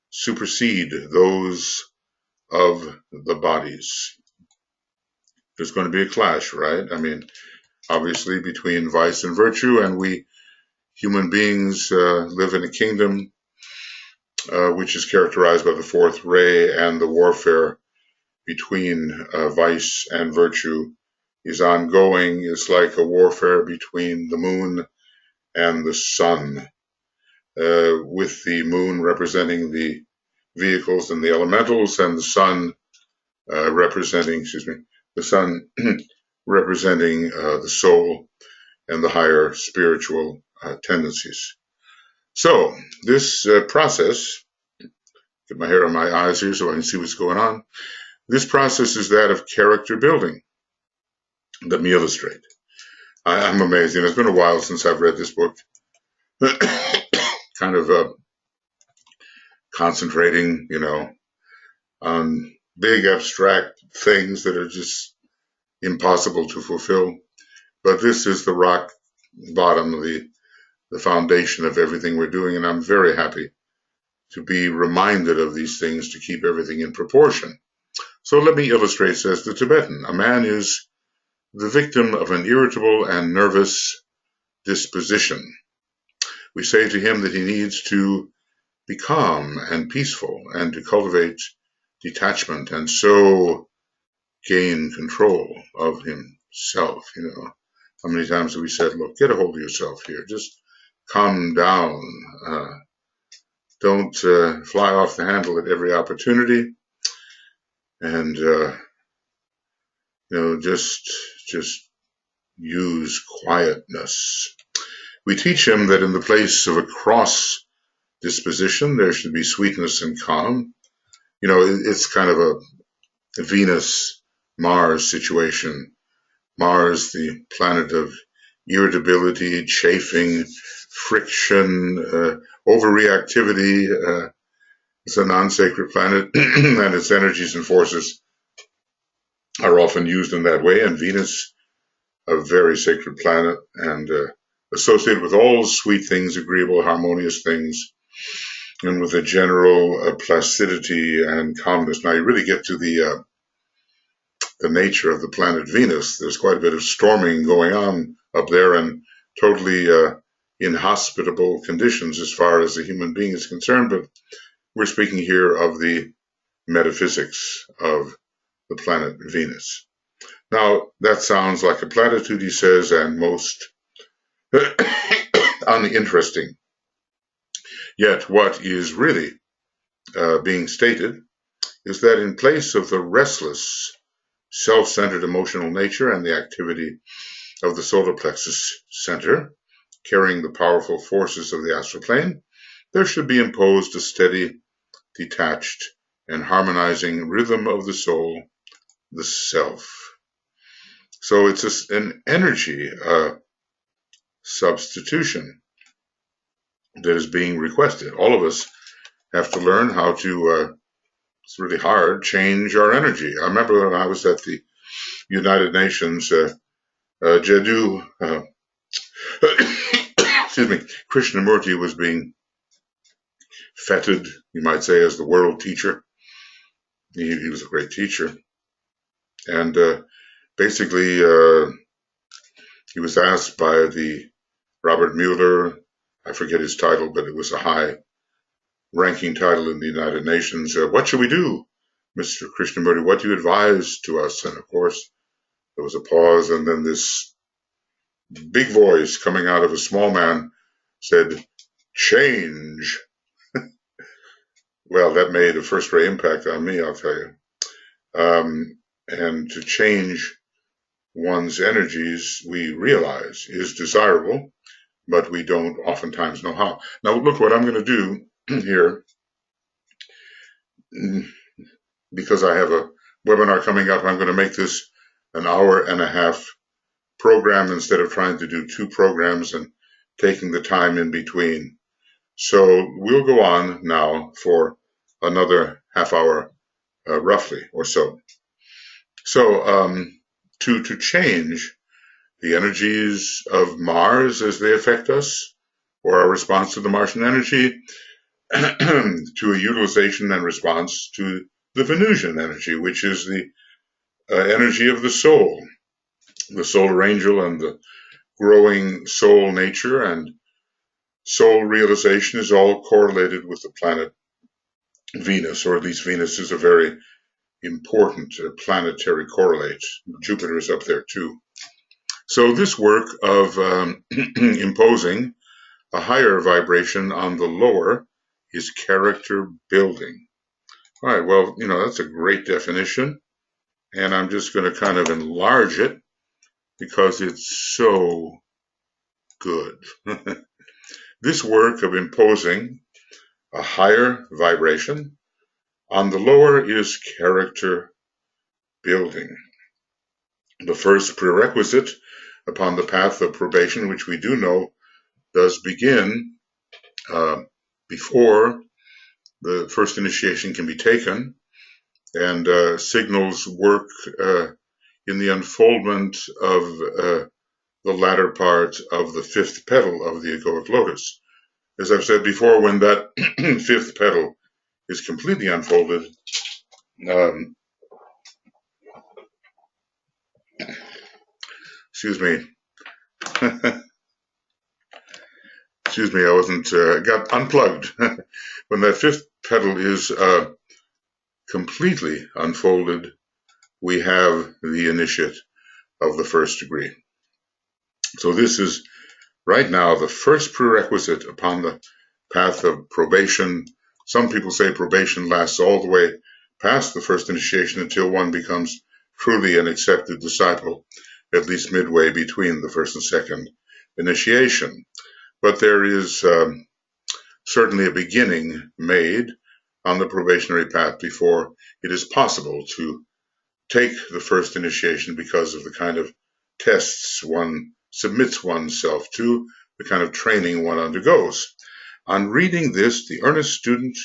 supersede those of the bodies. There's going to be a clash, right? I mean, obviously between vice and virtue, and we human beings live in a kingdom which is characterized by the fourth ray, and the warfare between vice and virtue is ongoing. It's like a warfare between the moon and the sun. with the moon representing the vehicles and the elementals, and the sun representing, the sun representing the soul and the higher spiritual tendencies. So this process, get my hair on my eyes here so I can see what's going on. This process is that of character building. Let me illustrate. I'm amazed. It's been a while since I've read this book. Kind of concentrating, on big abstract things that are just impossible to fulfill. But this is the rock bottom, the foundation of everything we're doing, and I'm very happy to be reminded of these things to keep everything in proportion. So let me illustrate, says the Tibetan. A man is the victim of an irritable and nervous disposition. We say to him that he needs to be calm and peaceful and to cultivate detachment and so gain control of himself. How many times have we said, look, get a hold of yourself here, just calm down, don't fly off the handle at every opportunity, and just use quietness. We teach him that in the place of a cross disposition there should be sweetness and calm. It's kind of a Venus-Mars situation. Mars, the planet of irritability, chafing, friction, overreactivity. It's a non-sacred planet, and its energies and forces are often used in that way. And Venus, a very sacred planet, and associated with all sweet things, agreeable, harmonious things, and with a general placidity and calmness. Now you really get to the nature of the planet Venus. There's quite a bit of storming going on up there, and totally inhospitable conditions as far as the human being is concerned. But we're speaking here of the metaphysics of the planet Venus. Now, that sounds like a platitude, he says, and most uninteresting. Yet what is really being stated is that in place of the restless, self-centered emotional nature and the activity of the solar plexus center, carrying the powerful forces of the astral plane, there should be imposed a steady, detached, and harmonizing rhythm of the soul, the self. So it's an energy substitution that is being requested. All of us have to learn how to, it's really hard, change our energy. I remember when I was at the United Nations, Jaddu, Krishnamurti was being feted, you might say, as the world teacher. He was a great teacher. And basically, he was asked by the Robert Mueller, I forget his title, but it was a high-ranking title in the United Nations. What should we do, Mr. Krishnamurti? What do you advise to us? And of course, there was a pause, and then this big voice coming out of a small man said, change. Well, that made a first-rate impact on me, I'll tell you. And to change one's energies, we realize is desirable, but we don't oftentimes know how. Now, look what I'm going to do here, because I have a webinar coming up. I'm going to make this an hour-and-a-half program instead of trying to do 2 programs and taking the time in between. So we'll go on now for another half hour, roughly, or so. So to change the energies of Mars as they affect us, or our response to the Martian energy, to a utilization and response to the Venusian energy, which is the energy of the solar angel, and the growing soul nature and soul realization is all correlated with the planet Venus, or at least Venus is a very important planetary correlate. Jupiter is up there too. So this work of imposing A higher vibration on the lower is character building. All right, well, that's a great definition, and I'm just going to kind of enlarge it because it's so good. This work of imposing a higher vibration on the lower is character building. The first prerequisite upon the path of probation, which we do know does begin before the first initiation can be taken, and signals work in the unfoldment of the latter part of the fifth petal of the egoic lotus. As I've said before, when that fifth petal is completely unfolded, excuse me, excuse me, I wasn't, got unplugged. When that fifth petal is completely unfolded, we have the initiate of the first degree. So this is right now the first prerequisite upon the path of probation. Some people say probation lasts all the way past the first initiation until one becomes truly an accepted disciple, at least midway between the first and second initiation. But there is certainly a beginning made on the probationary path before it is possible to take the first initiation because of the kind of tests one submits oneself to, the kind of training one undergoes. On reading this, the earnest student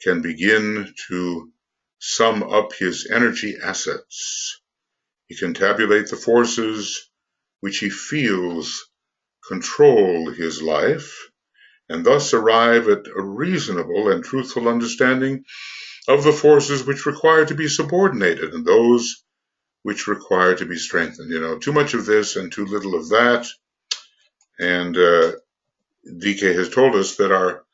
can begin to sum up his energy assets. He can tabulate the forces which he feels control his life, and thus arrive at a reasonable and truthful understanding of the forces which require to be subordinated and those which require to be strengthened. Too much of this and too little of that. And DK has told us that our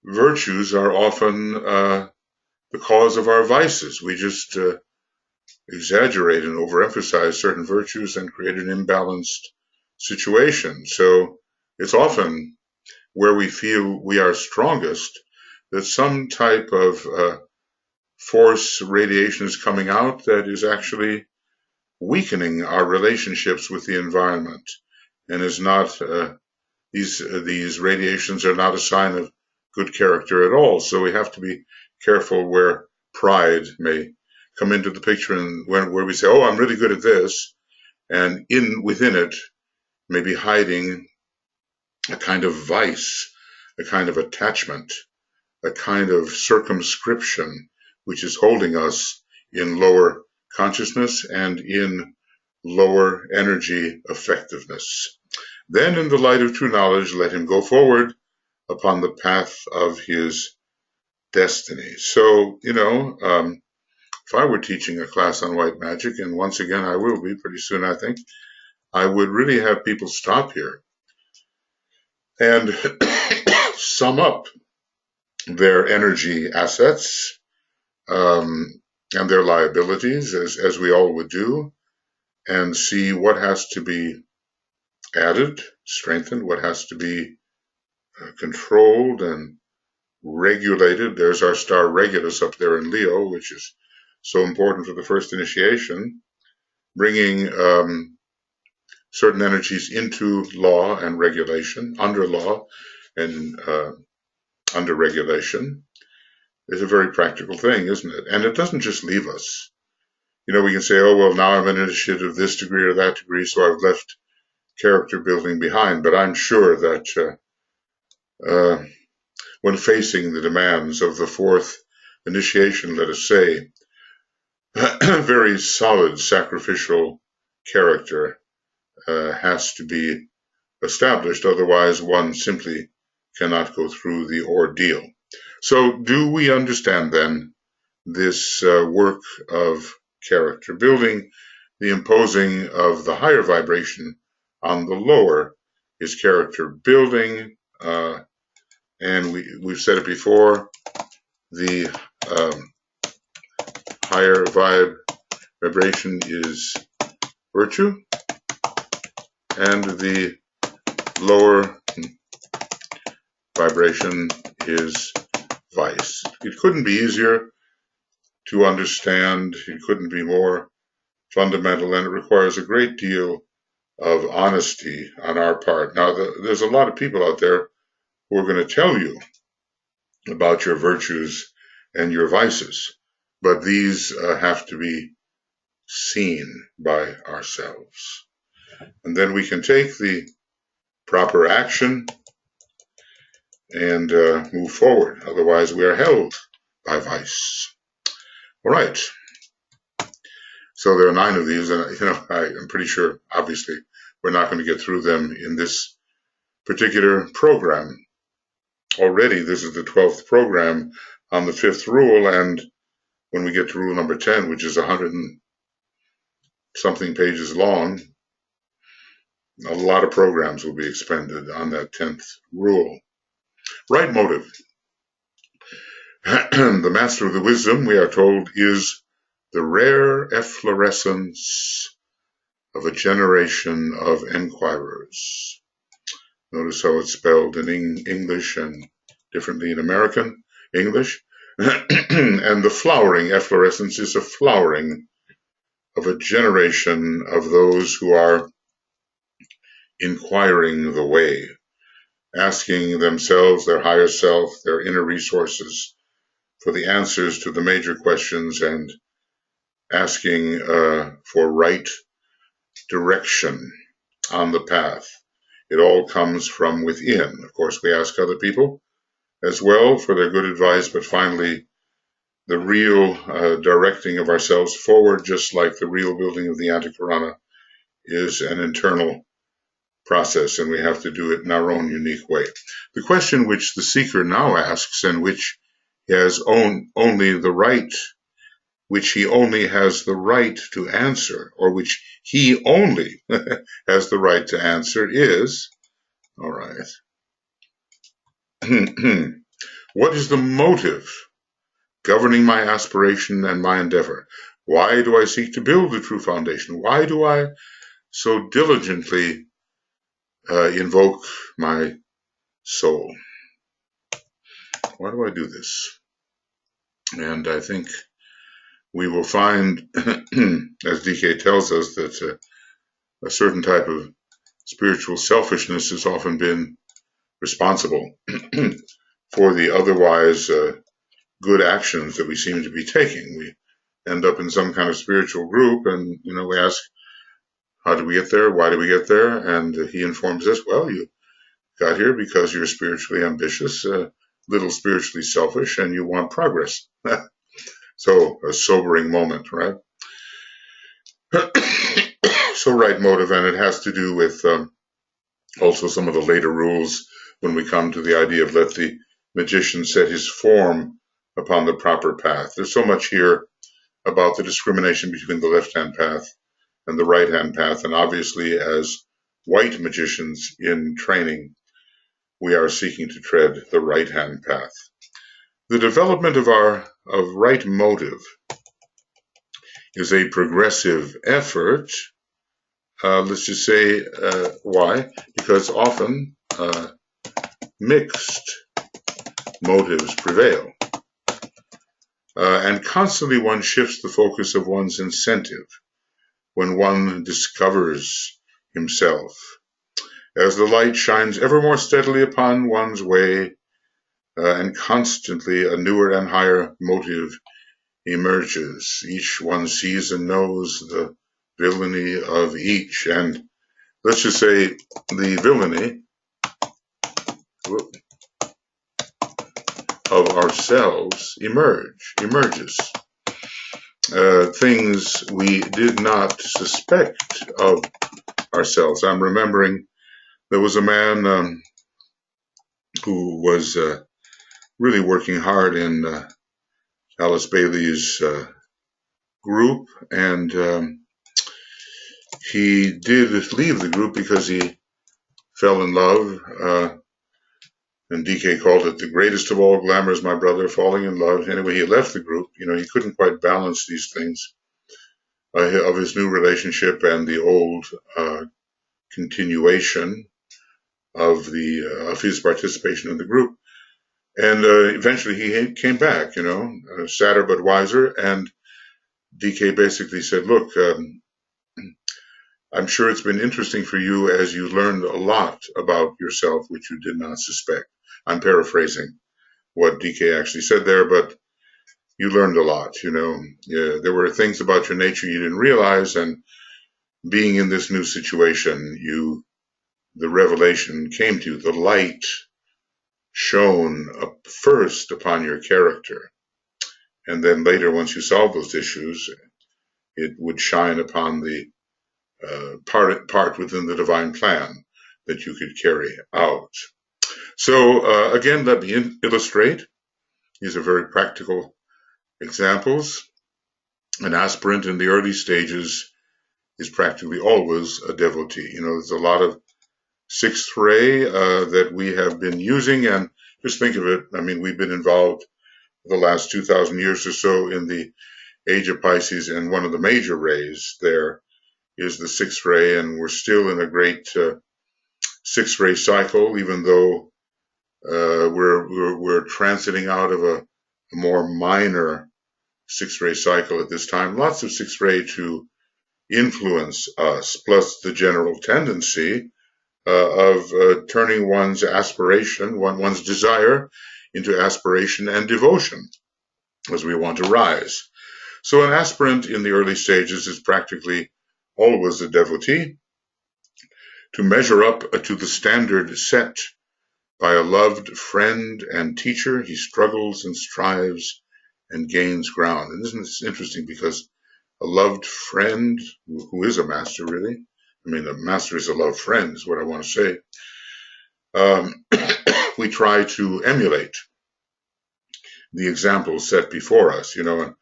virtues are often the cause of our vices. We just exaggerate and overemphasize certain virtues and create an imbalanced situation. So it's often where we feel we are strongest that some type of force radiation is coming out that is actually weakening our relationships with the environment, and is not these radiations are not a sign of good character at all. So we have to be careful where pride may come into the picture, and where we say, "Oh, I'm really good at this," and within it may be hiding a kind of vice, a kind of attachment, a kind of circumscription, which is holding us in lower consciousness and in lower energy effectiveness. Then, in the light of true knowledge, let him go forward upon the path of his destiny. So, if I were teaching a class on white magic, and once again I will be pretty soon, I think, I would really have people stop here and sum up their energy assets and their liabilities, as we all would do, and see what has to be added, strengthened, what has to be controlled and regulated. There's our star Regulus up there in Leo, which is so important for the first initiation, bringing certain energies into law and regulation, under law and under regulation, is a very practical thing, isn't it? And it doesn't just leave us. We can say, "Oh, well, now I'm an initiate of this degree or that degree, so I've left character building behind." But I'm sure that when facing the demands of the fourth initiation, let us say, very solid sacrificial character has to be established. Otherwise, one simply cannot go through the ordeal. So do we understand then this work of character building? The imposing of the higher vibration on the lower is character building, and we've said it before, the higher vibration is virtue, and the lower vibration is vice. It couldn't be easier to understand. It couldn't be more fundamental, and it requires a great deal of honesty on our part. Now, there's a lot of people out there who are going to tell you about your virtues and your vices, but these have to be seen by ourselves. And then we can take the proper action and move forward. Otherwise, we are held by vice. All right. So there are 9 of these, and I'm pretty sure, obviously, we're not going to get through them in this particular program. Already, this is the 12th program on the 5th rule, and when we get to rule number 10, which is 100 and something pages long, a lot of programs will be expended on that 10th rule. Right motive. The master of the wisdom, we are told, is the rare efflorescence of a generation of enquirers. Notice how it's spelled in English and differently in American English. And the flowering efflorescence is a flowering of a generation of those who are inquiring the way, asking themselves, their higher self, their inner resources for the answers to the major questions, and asking for right direction on the path. It all comes from within. Of course, we ask other people as well for their good advice, but finally, the real directing of ourselves forward, just like the real building of the Antikarana, is an internal process, and we have to do it in our own unique way. The question which the seeker now asks, and which he has only the right, which he only has the right to answer, or which he only has the right to answer, is, all right, what is the motive governing my aspiration and my endeavor? Why do I seek to build the true foundation? Why do I so diligently invoke my soul? Why do I do this? And I think we will find, as DK tells us, that a certain type of spiritual selfishness has often been responsible for the otherwise good actions that we seem to be taking. We end up in some kind of spiritual group, and we ask, how did we get there? Why did we get there? And he informs us, well, you got here because you're spiritually ambitious, a little spiritually selfish, and you want progress. So a sobering moment, right? So right motive, and it has to do with also some of the later rules when we come to the idea of let the magician set his form upon the proper path. There's so much here about the discrimination between the left-hand path and the right-hand path, and obviously as white magicians in training, we are seeking to tread the right-hand path. The development of right motive is a progressive effort. Let's just say why? Because often mixed motives prevail. And constantly one shifts the focus of one's incentive when one discovers himself. As the light shines ever more steadily upon one's way, and constantly a newer and higher motive emerges. Each one sees and knows the villainy of each, and let's just say the villainy of ourselves emerges. Things we did not suspect of ourselves. I'm remembering there was a man who was really working hard in Alice Bailey's group, and he did leave the group because he fell in love, and DK called it the greatest of all glamours, my brother, falling in love. Anyway, he left the group. He couldn't quite balance these things of his new relationship and the old continuation of his participation in the group. And eventually he came back, sadder but wiser. And DK basically said, look, I'm sure it's been interesting for you as you learned a lot about yourself, which you did not suspect. I'm paraphrasing what DK actually said there, but you learned a lot, Yeah, there were things about your nature you didn't realize, and being in this new situation, the revelation came to you, the light shone up first upon your character. And then later, once you solve those issues, it would shine upon the part within the divine plan that you could carry out. So again, let me illustrate. These are very practical examples. An aspirant in the early stages is practically always a devotee. There's a lot of sixth ray that we have been using, and just think of it. I mean, we've been involved for the last 2,000 years or so in the age of Pisces, and one of the major rays there is the sixth ray, and we're still in a great sixth ray cycle, even though we're transiting out of a more minor sixth ray cycle at this time. Lots of sixth ray to influence us, plus the general tendency of turning one's aspiration, one's desire, into aspiration and devotion as we want to rise. So an aspirant in the early stages is practically always a devotee. To measure up to the standard set by a loved friend and teacher, he struggles and strives and gains ground. And isn't this interesting? Because a loved friend, who is a master really, I mean, a master is a loved friend, is what I want to say. We try to emulate the example set before us, and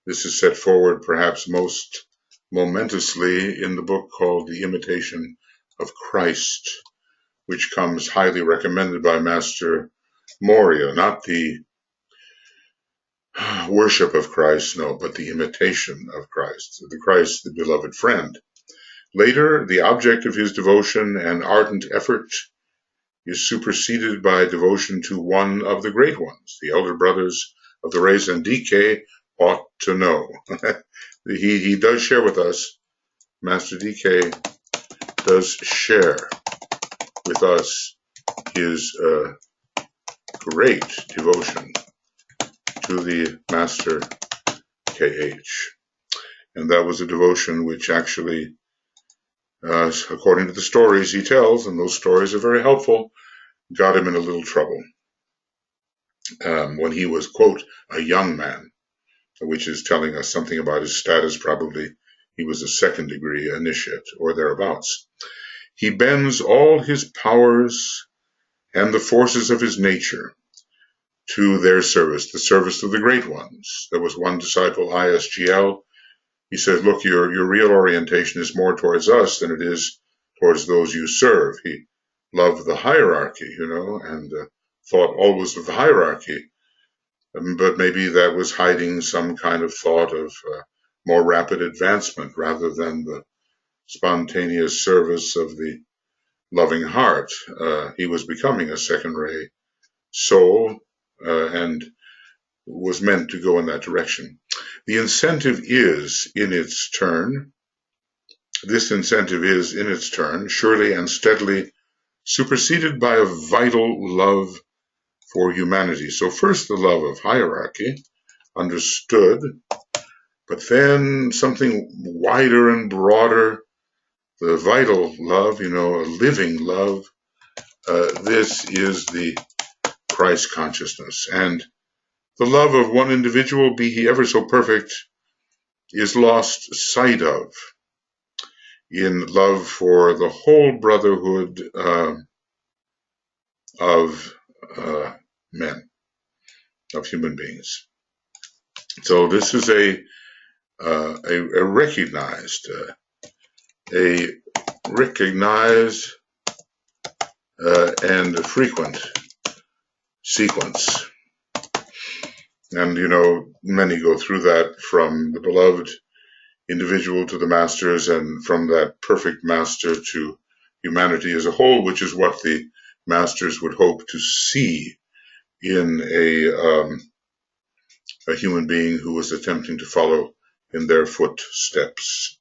this is set forward perhaps most momentously in the book called The Imitation of Christ, which comes highly recommended by Master Moria, not the worship of Christ, no, but the imitation of Christ, the beloved friend. Later, the object of his devotion and ardent effort is superseded by devotion to one of the great ones, the elder brothers of the race, and DK ought to know. He does share with us, Master DK does share with us his great devotion to the Master KH. And that was a devotion which actually, according to the stories he tells, and those stories are very helpful, got him in a little trouble when he was, quote, a young man, which is telling us something about his status. Probably he was a second-degree initiate or thereabouts. He bends all his powers and the forces of his nature to their service, the service of the great ones. There was one disciple, ISGL. He said, look, your real orientation is more towards us than it is towards those you serve. He loved the hierarchy, and thought always of the hierarchy. But maybe that was hiding some kind of thought of more rapid advancement rather than the spontaneous service of the loving heart. He was becoming a second-ray soul and was meant to go in that direction. The incentive is in its turn, surely and steadily superseded by a vital love for humanity. So first the love of hierarchy, understood, but then something wider and broader, the vital love, a living love. This is the Christ consciousness. And the love of one individual, be he ever so perfect, is lost sight of in love for the whole brotherhood of men, of human beings. So this is a recognized and frequent sequence. And, many go through that from the beloved individual to the masters, and from that perfect master to humanity as a whole, which is what the masters would hope to see in a human being who was attempting to follow in their footsteps.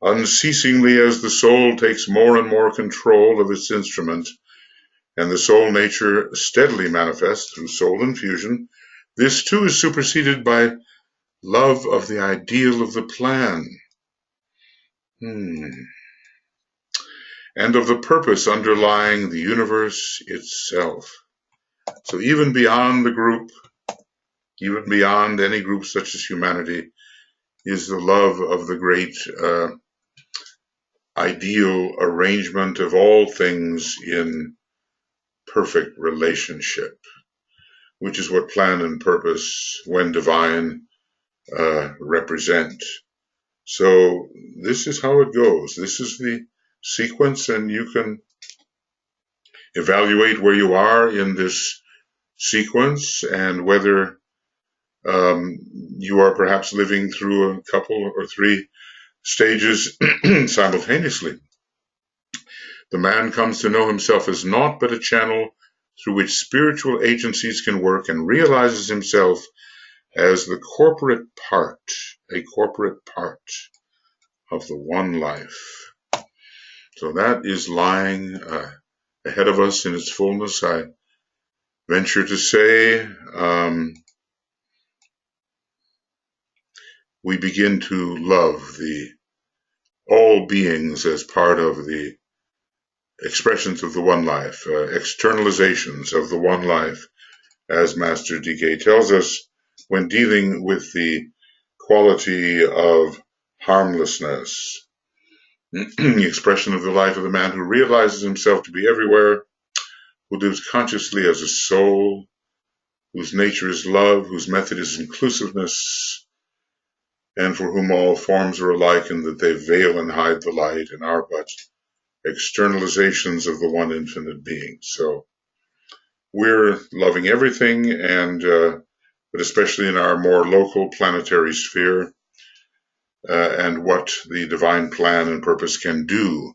Unceasingly, as the soul takes more and more control of its instrument, and the soul nature steadily manifests through soul infusion, this too is superseded by love of the ideal of the plan, and of the purpose underlying the universe itself. So even beyond the group, even beyond any group such as humanity, is the love of the great ideal arrangement of all things in perfect relationship, which is what plan and purpose, when divine, represent. So this is how it goes. This is the sequence, and you can evaluate where you are in this sequence and whether you are perhaps living through a couple or three stages simultaneously. The man comes to know himself as naught but a channel through which spiritual agencies can work, and realizes himself as the corporate part, a corporate part of the one life. So that is lying ahead of us in its fullness. I venture to say we begin to love all beings as part of the expressions of the one life, externalizations of the one life, as Master D.K. tells us when dealing with the quality of harmlessness, the expression of the life of the man who realizes himself to be everywhere, who lives consciously as a soul, whose nature is love, whose method is inclusiveness, and for whom all forms are alike in that they veil and hide the light and are but externalizations of the one infinite being. So we're loving everything, and but especially in our more local planetary sphere, and what the divine plan and purpose can do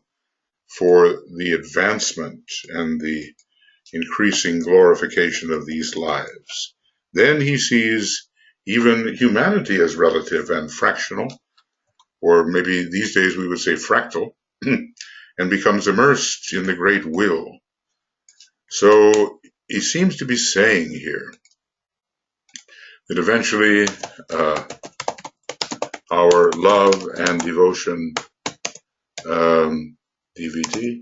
for the advancement and the increasing glorification of these lives. Then he sees even humanity as relative and fractional, or maybe these days we would say fractal, and becomes immersed in the great will. So he seems to be saying here that eventually our love and devotion, DVT,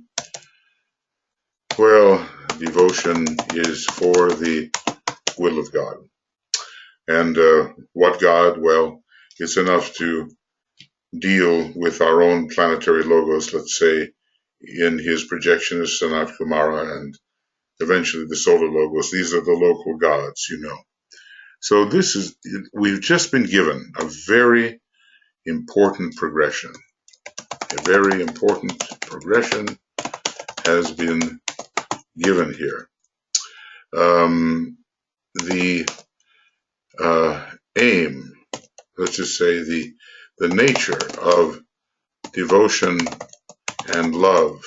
well, devotion is for the will of God. And what God? Well, it's enough to deal with our own planetary logos, let's say, in his projectionist Sanat Kumara, and eventually the solar logos. These are the local gods, you know. So we've just been given a very important progression. A very important progression has been given here. The aim, let's just say the nature of devotion and love,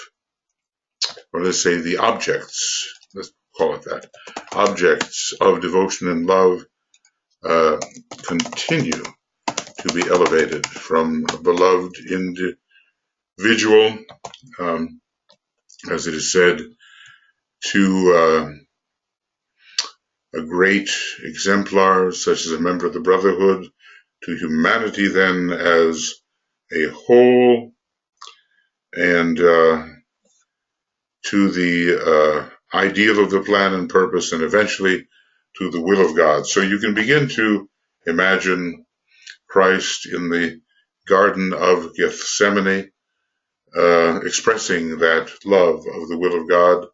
or let's say the objects, let's call it that, objects of devotion and love continue to be elevated from a beloved individual, as it is said, to a great exemplar, such as a member of the Brotherhood, to humanity then as a whole, and to the ideal of the plan and purpose, and eventually to the will of God. So you can begin to imagine Christ in the Garden of Gethsemane, expressing that love of the will of God.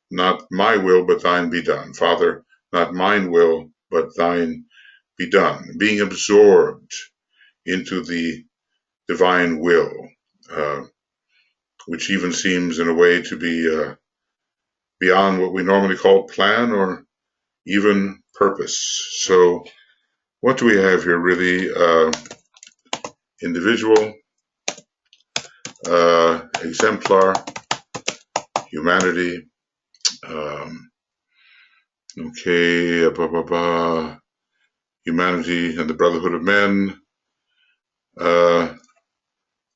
Not my will, but thine be done. Father, not mine will, but thine be done. Being absorbed into the divine will, which even seems in a way to be beyond what we normally call plan or even purpose. So what do we have here really? Individual, exemplar, humanity, Um, okay, humanity and the brotherhood of men.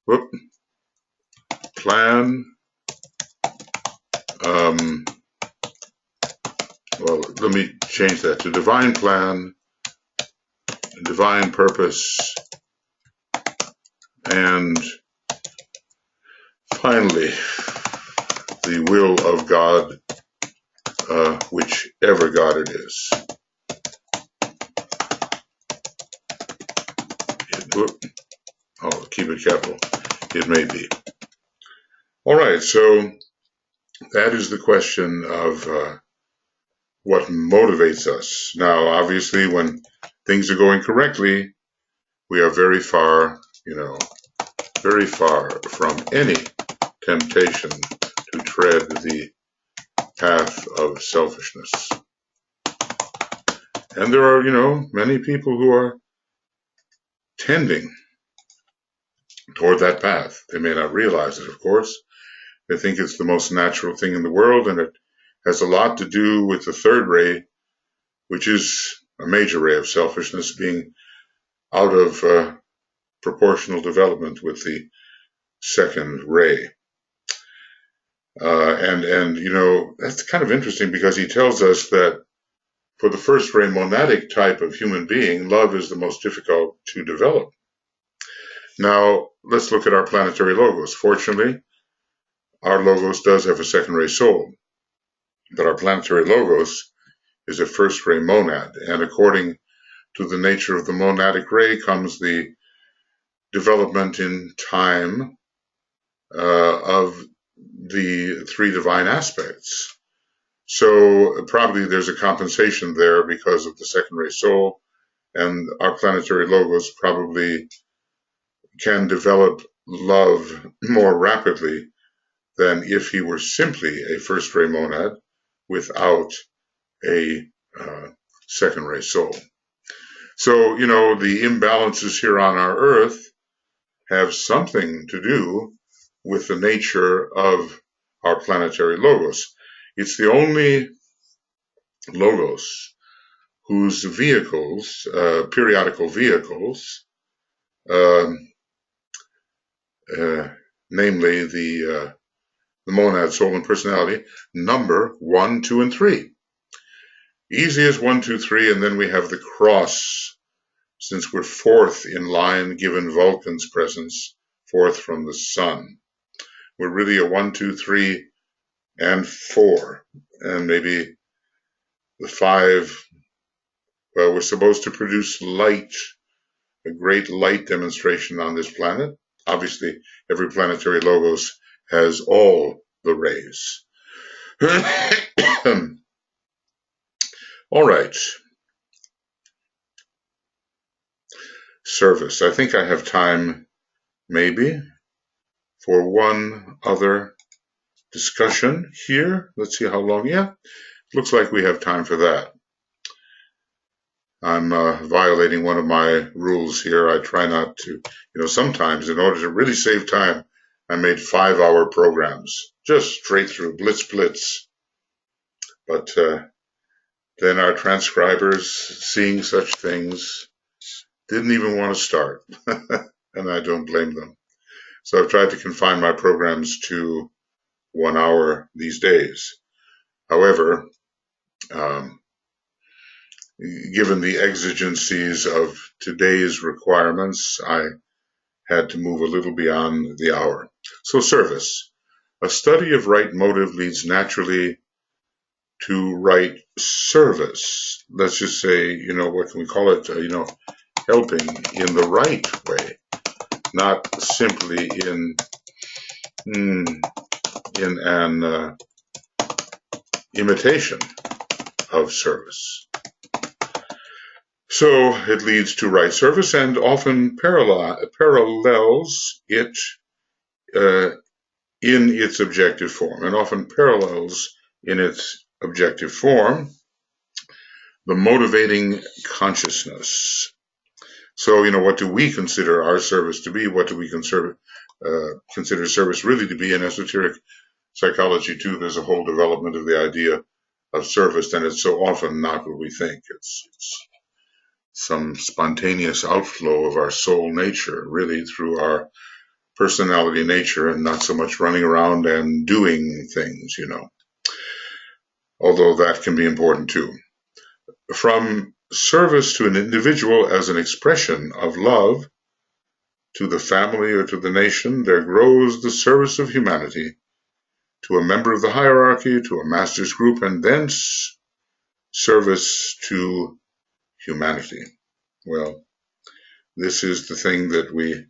Whoop, plan. Well, let me change that to divine plan, divine purpose, and finally, the will of God, whichever God it is. I'll keep it capital. It may be. All right, so that is the question of what motivates us. Now, obviously, when things are going correctly, we are very far, very far from any temptation to tread the path of selfishness. And there are, many people who are tending toward that path. They may not realize it, of course. They think it's the most natural thing in the world, and it has a lot to do with the third ray, which is a major ray of selfishness, being out of proportional development with the second ray. And that's kind of interesting because he tells us that for the first ray monadic type of human being, love is the most difficult to develop. Now, let's look at our planetary logos. Fortunately, our logos does have a second ray soul, but our planetary logos is a first ray monad, and according to the nature of the monadic ray comes the development in time of the three divine aspects. So probably there's a compensation there because of the second ray soul, and our planetary logos probably can develop love more rapidly than if he were simply a first ray monad without a second ray soul. So, the imbalances here on our earth have something to do with the nature of our planetary logos. It's the only logos whose vehicles, periodical vehicles, namely the monad, soul, and personality, number 1, 2, and 3. Easy as 1, 2, 3, and then we have the cross, since we're fourth in line given Vulcan's presence, fourth from the sun. We're really a 1, 2, 3, and 4, and maybe the 5. Well, we're supposed to produce light, a great light demonstration on this planet. Obviously, every planetary logos has all the rays. All right. Service. I think I have time, maybe, for one other discussion here. Let's see how long. Yeah, looks like we have time for that. I'm violating one of my rules here. I try not to, sometimes in order to really save time, I made 5-hour programs, just straight through, blitz. But then our transcribers, seeing such things, didn't even want to start, and I don't blame them. So I've tried to confine my programs to 1 hour these days. However, given the exigencies of today's requirements, I had to move a little beyond the hour. So service. A study of right motive leads naturally to right service. Let's just say, what can we call it? Helping in the right way, not simply in an imitation of service. So it leads to right service and often parallels it in its objective form, and often parallels in its objective form the motivating consciousness. So, what do we consider our service to be? What do we consider service really to be? An esoteric psychology too, there's a whole development of the idea of service, and it's so often not what we think. It's some spontaneous outflow of our soul nature, really through our personality nature, and not so much running around and doing things, although that can be important too. From service to an individual as an expression of love to the family or to the nation, there grows the service of humanity to a member of the hierarchy, to a master's group, and thence service to humanity. Well, this is the thing that we,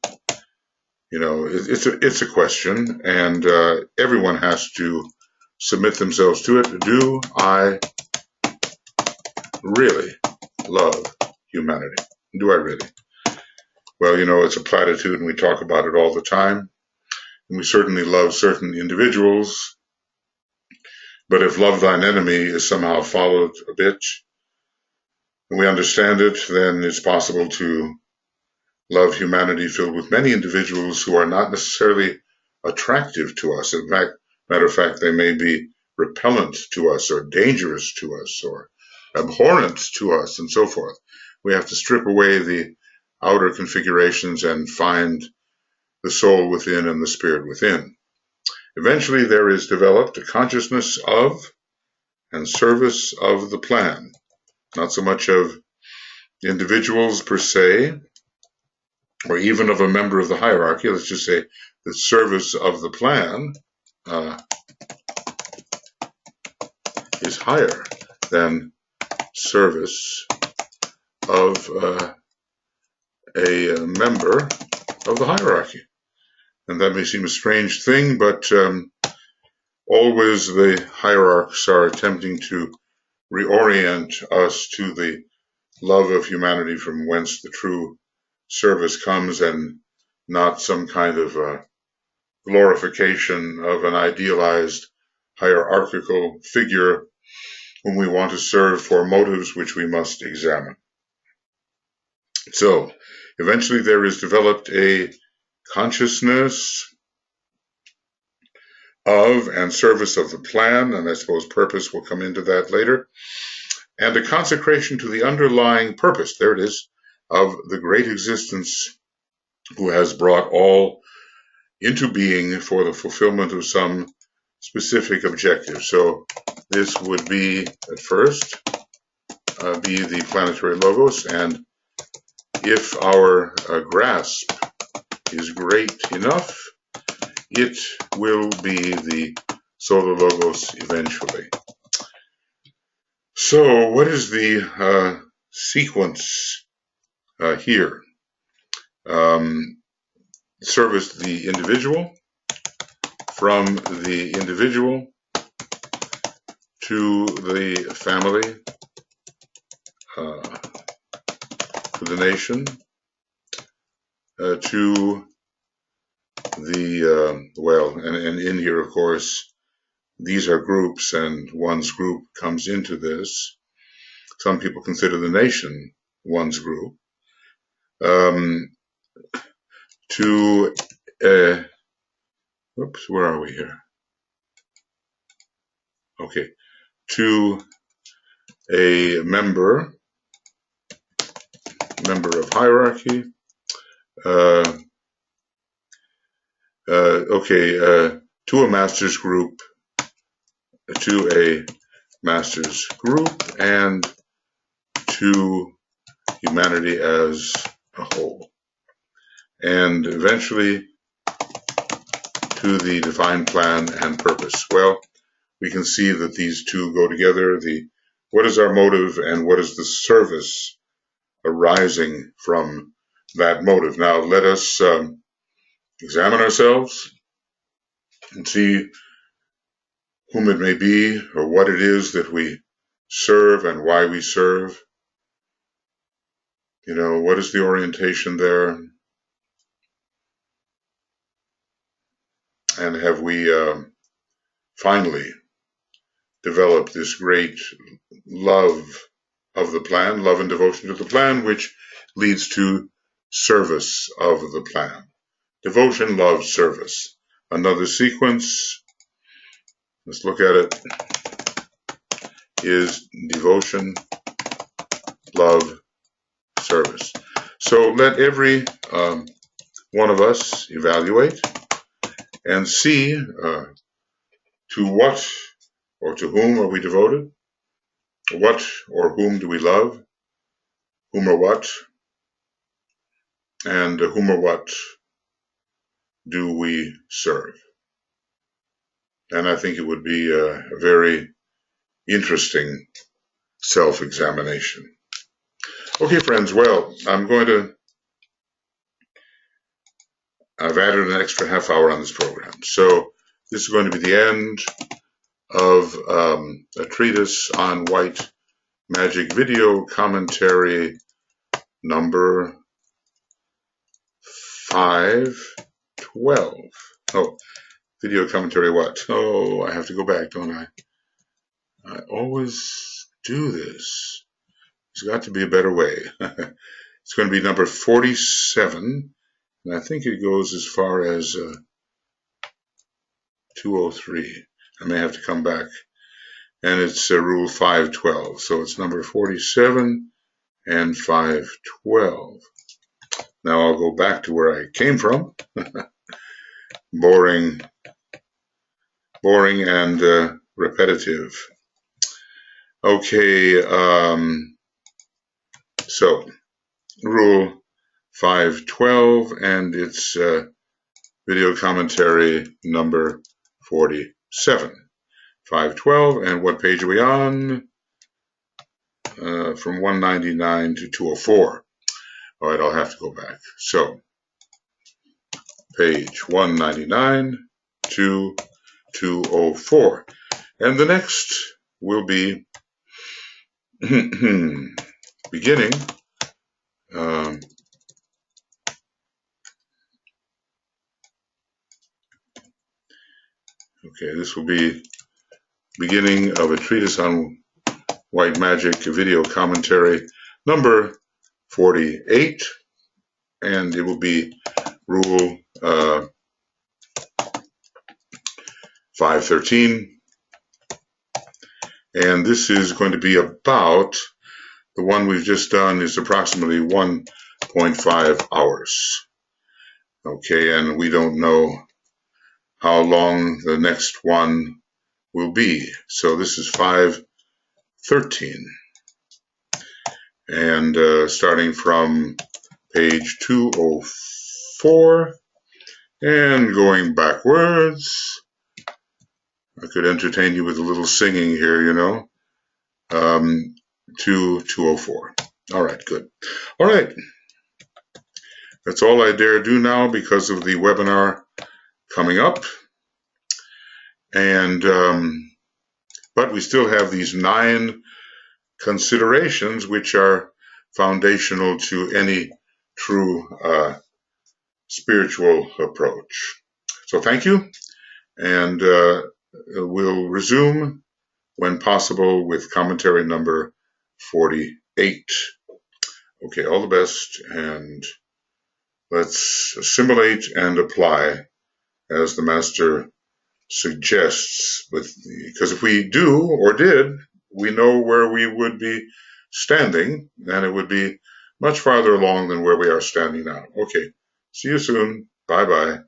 it's a question, and everyone has to submit themselves to it. Do I really love humanity? Do I really? Well, it's a platitude, and we talk about it all the time. And we certainly love certain individuals, but if love thine enemy is somehow followed a bit, and we understand it, then it's possible to love humanity filled with many individuals who are not necessarily attractive to us. In fact, matter of fact, they may be repellent to us or dangerous to us or abhorrent to us and so forth. We have to strip away the outer configurations and find the soul within and the spirit within. Eventually, there is developed a consciousness of and service of the plan, not so much of individuals per se, or even of a member of the hierarchy. Let's just say the service of the plan is higher than service of a member of the hierarchy. And that may seem a strange thing, but always the hierarchs are attempting to reorient us to the love of humanity from whence the true service comes, and not some kind of glorification of an idealized hierarchical figure whom we want to serve for motives which we must examine. So, eventually there is developed a consciousness of and service of the plan, and I suppose purpose will come into that later, and a consecration to the underlying purpose, there it is, of the great existence who has brought all into being for the fulfillment of some specific objective. So this would be, at first, be the planetary logos, and if our grasp is great enough, it will be the solar logos eventually. So what is the sequence here? Service the individual, from the individual to the family, to the nation, to the, and in here, of course, these are groups, and one's group comes into this. Some people consider the nation one's group. To, where are we here? Okay, to a member of hierarchy, to a master's group, and to humanity as a whole, and eventually to the divine plan and purpose. Well, we can see that these two go together. What is our motive, and what is the service arising from that motive? Now let us examine ourselves and see whom it may be, or what it is that we serve and why we serve. What is the orientation there? And have we finally developed this great love of the plan, love and devotion to the plan, which leads to service of the plan? Devotion, love, service. Another sequence let's look at it, is devotion, love, service. So let every one of us evaluate and see to what or to whom are we devoted, what or whom do we love, whom or what, and whom or what do we serve. And I think it would be a very interesting self-examination. Okay, friends, well, I've added an extra half hour on this program. So this is going to be the end of a treatise on white magic video commentary number 512. Oh, video commentary what? Oh, I have to go back, don't I? I always do this. There's got to be a better way. It's going to be number 47, and I think it goes as far as 203. I may have to come back. And it's rule 512. So it's number 47 and 512. Now I'll go back to where I came from. boring and repetitive. Okay, so rule 512, and it's video commentary number 47. 512, and what page are we on? From 199 to 204. All right, I'll have to go back. So, page 199 to 204. And the next will be beginning okay, this will be beginning of a treatise on white magic video commentary number 48, and it will be rule 513, and this is going to be about, the one we've just done is approximately 1.5 hours. Okay, and we don't know how long the next one will be. So this is 513. And starting from page 204 and going backwards. I could entertain you with a little singing here, you know, to 204. All right, good. All right. That's all I dare do now because of the webinar coming up. And but we still have these 9 considerations which are foundational to any true spiritual approach. So thank you, and we'll resume when possible with commentary number 48. Okay, all the best, and let's assimilate and apply as the Master suggests, because if we do or did, we know where we would be standing, and it would be much farther along than where we are standing now. Okay, see you soon. Bye-bye.